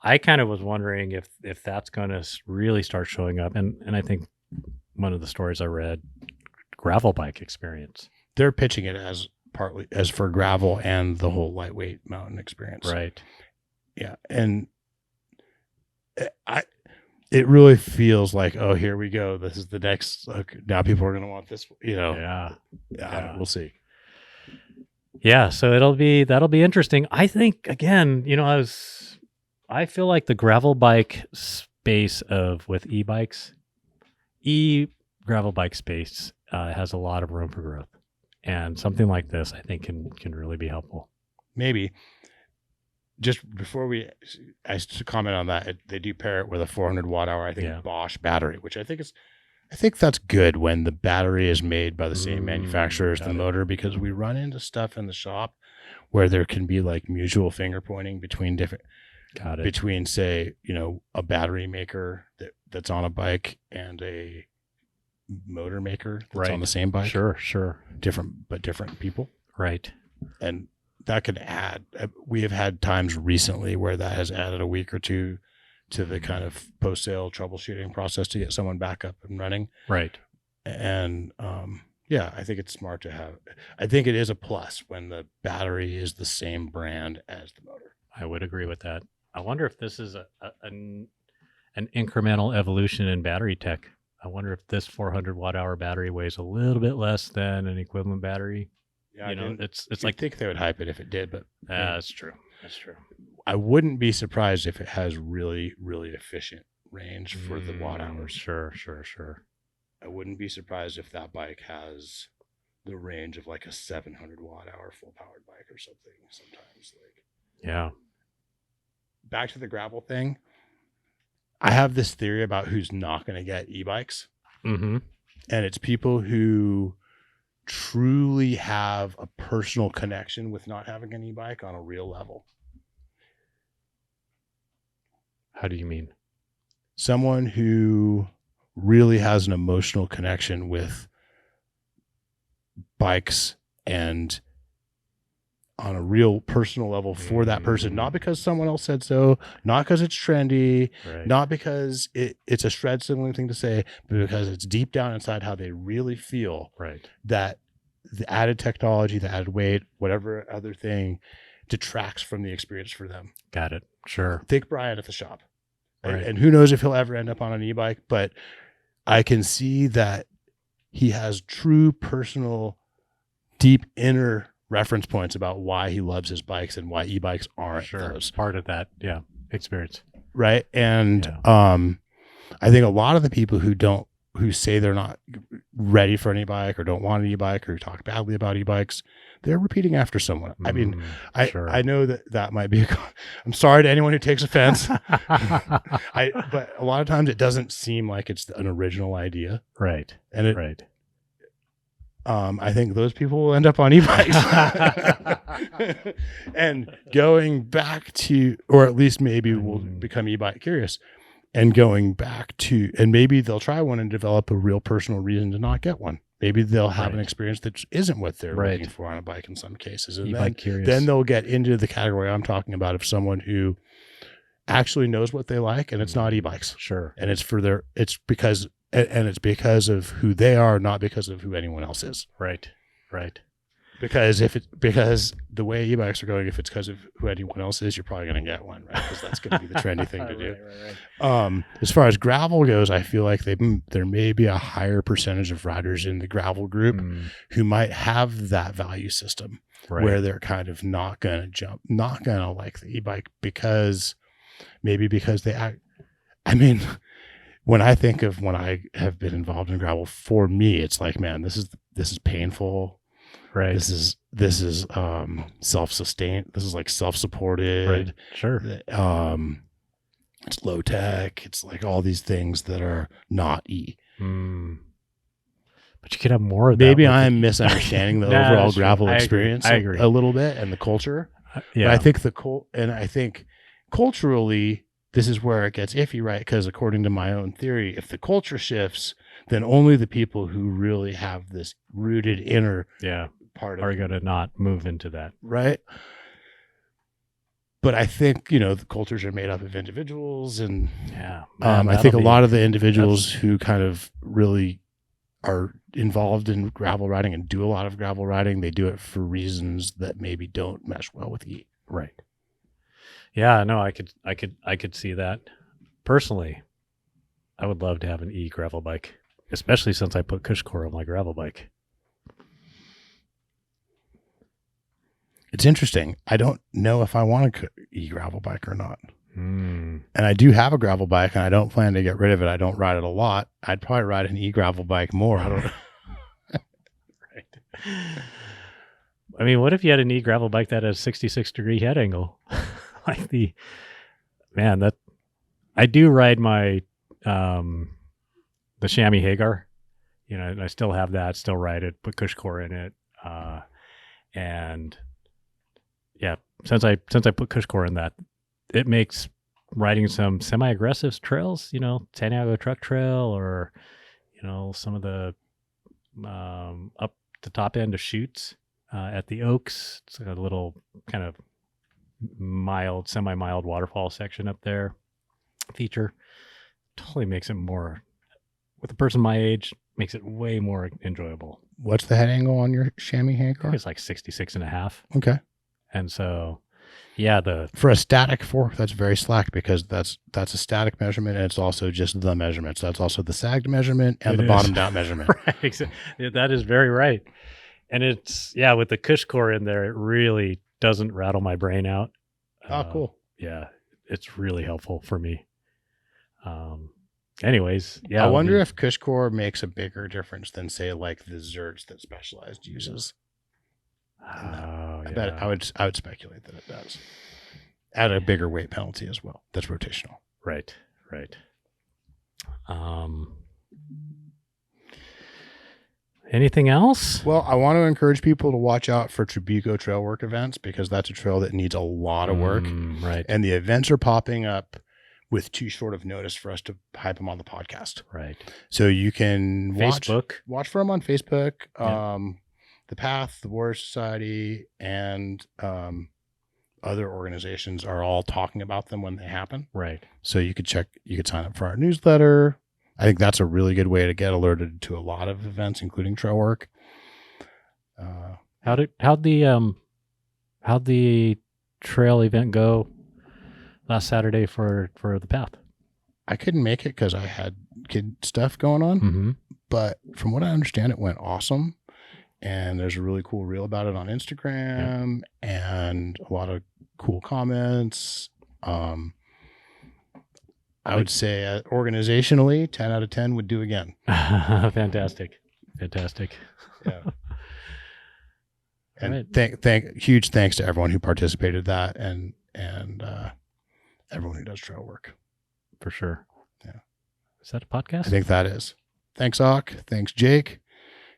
Speaker 2: I kind of was wondering if that's going to really start showing up. And I think one of the stories I read, gravel bike experience.
Speaker 1: They're pitching it as partly as for gravel and the whole lightweight mountain experience.
Speaker 2: Right.
Speaker 1: Yeah, and it really feels like, oh, here we go. This is the next. Now people are going to want this. Yeah. We'll see.
Speaker 2: Yeah, so that'll be interesting. I think again, I feel like the gravel bike space with e-bikes, gravel bike space has a lot of room for growth, and something like this, I think, can really be helpful.
Speaker 1: Maybe. Just before I should comment on that, they do pair it with a 400 watt hour, I think, Bosch battery, which I think that's good when the battery is made by the same manufacturer as the motor, because we run into stuff in the shop where there can be like mutual finger pointing between between, say, a battery maker that's on a bike and a motor maker that's on the same bike.
Speaker 2: Sure.
Speaker 1: Different people.
Speaker 2: Right.
Speaker 1: And that could add. We have had times recently where that has added a week or two to the kind of post-sale troubleshooting process to get someone back up and running.
Speaker 2: Right.
Speaker 1: And I think it's smart to have. I think it is a plus when the battery is the same brand as the motor.
Speaker 2: I would agree with that. I wonder if this is an incremental evolution in battery tech. I wonder if this 400 watt hour battery weighs a little bit less than an equivalent battery.
Speaker 1: Yeah,
Speaker 2: it's
Speaker 1: like, I think they would hype it if it did, but
Speaker 2: that's true.
Speaker 1: I wouldn't be surprised if it has really, really efficient range for the watt hours.
Speaker 2: Sure.
Speaker 1: I wouldn't be surprised if that bike has the range of like a 700 watt hour full powered bike or something. Sometimes,
Speaker 2: yeah.
Speaker 1: Back to the gravel thing. I have this theory about who's not going to get e-bikes, and it's people who truly have a personal connection with not having an e-bike on a real level.
Speaker 2: How do you mean?
Speaker 1: Someone who really has an emotional connection with bikes and on a real personal level for that person, not because someone else said so, not because it's trendy, not because it's a shred sibling thing to say, but because it's deep down inside how they really feel that the added technology, the added weight, whatever other thing detracts from the experience for them.
Speaker 2: Got it. Sure.
Speaker 1: Think Brian at the shop. And who knows if he'll ever end up on an e-bike, but I can see that he has true personal, deep inner reference points about why he loves his bikes and why e-bikes aren't those.
Speaker 2: Part of that, experience.
Speaker 1: Right. And I think a lot of the people who say they're not ready for an e-bike or don't want an e-bike or talk badly about e-bikes, they're repeating after someone. I mean, I know that might be, I'm sorry to anyone who takes offense. But a lot of times it doesn't seem like it's an original idea.
Speaker 2: Right.
Speaker 1: And I think those people will end up on e-bikes. And going back to, or at least maybe will become e-bike curious, and going back to, and maybe they'll try one and develop a real personal reason to not get one. Maybe they'll have an experience that isn't what they're looking for on a bike in some cases. And then they'll get into the category I'm talking about of someone who actually knows what they like, and it's not e-bikes.
Speaker 2: Sure.
Speaker 1: And it's because of who they are, not because of who anyone else is.
Speaker 2: Right.
Speaker 1: Because the way e-bikes are going, if it's because of who anyone else is, you're probably going to get one, right? Because that's going to be the trendy thing to do. Right. As far as gravel goes, I feel like there may be a higher percentage of riders in the gravel group who might have that value system where they're kind of not going to like the e-bike because they act. I mean, when I think of when I have been involved in gravel, for me, it's like, man, this is painful.
Speaker 2: Right.
Speaker 1: This is self-sustained. This is like self-supported.
Speaker 2: Right. Sure.
Speaker 1: It's low tech. It's like all these things that are not E.
Speaker 2: But you could have more of that.
Speaker 1: Maybe I'm misunderstanding the overall gravel experience
Speaker 2: I agree.
Speaker 1: a little bit and the culture.
Speaker 2: Yeah.
Speaker 1: But I think culturally, this is where it gets iffy, right? Because according to my own theory, if the culture shifts, then only the people who really have this rooted inner part
Speaker 2: are going to not move into that.
Speaker 1: Right. But I think, the cultures are made up of individuals, and I think a lot of the individuals who kind of really are involved in gravel riding and do a lot of gravel riding, they do it for reasons that maybe don't mesh well with E.
Speaker 2: Right. Yeah, no, I could see that. Personally, I would love to have an E gravel bike, especially since I put cush core on my gravel bike.
Speaker 1: It's interesting. I don't know if I want a E gravel bike or not. And I do have a gravel bike, and I don't plan to get rid of it. I don't ride it a lot. I'd probably ride an E gravel bike more. I don't know.
Speaker 2: Right. I mean, what if you had an E gravel bike that has a 66-degree head angle? I do ride my the chamois Hagar, and I still have that, still ride it, put cush core in it, and yeah, since I put cush core in that, it makes riding some semi-aggressive trails, Santiago Truck Trail, or some of the up the top end of chutes at the Oaks. It's like a little kind of semi-mild waterfall section up there. Feature totally makes it more, with a person my age, makes it way more enjoyable.
Speaker 1: What's the head angle on your chamois Hagar?
Speaker 2: It's like 66.5.
Speaker 1: Okay.
Speaker 2: And so, yeah,
Speaker 1: for a static fork, that's very slack, because that's a static measurement, and it's also just the measurement. So that's also the sagged measurement and the bottomed out measurement.
Speaker 2: Right. That is very right. And it's, with the cush core in there, it really doesn't rattle my brain out.
Speaker 1: Oh, cool.
Speaker 2: Yeah, it's really helpful for me. Anyways,
Speaker 1: I wonder if cush core makes a bigger difference than, say, like the Zerts that Specialized uses. I bet I would speculate that it does. At a bigger weight penalty as well. That's rotational.
Speaker 2: Right. Anything else?
Speaker 1: Well, I want to encourage people to watch out for Trabuco trail work events, because that's a trail that needs a lot of work.
Speaker 2: Right.
Speaker 1: And the events are popping up with too short of notice for us to hype them on the podcast.
Speaker 2: Right.
Speaker 1: So you can watch for them on Facebook. The Path, the Warrior Society, and other organizations are all talking about them when they happen.
Speaker 2: Right. So
Speaker 1: you could sign up for our newsletter. I think that's a really good way to get alerted to a lot of events, including trail work.
Speaker 2: How'd the trail event go last Saturday for the Path?
Speaker 1: I couldn't make it because I had kid stuff going on, but from what I understand, it went awesome. And there's a really cool reel about it on Instagram, and a lot of cool comments. I would say organizationally, 10 out of 10 would do again.
Speaker 2: Fantastic.
Speaker 1: Yeah. And huge thanks to everyone who participated in that, and everyone who does trail work.
Speaker 2: For sure.
Speaker 1: Yeah.
Speaker 2: Is that a podcast?
Speaker 1: I think that is. Thanks, Ock. Thanks, Jake.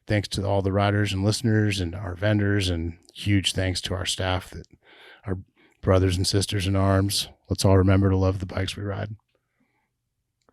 Speaker 1: thanks to all the riders and listeners and our vendors, and huge thanks to our staff, that our brothers and sisters in arms. Let's all remember to love the bikes we ride.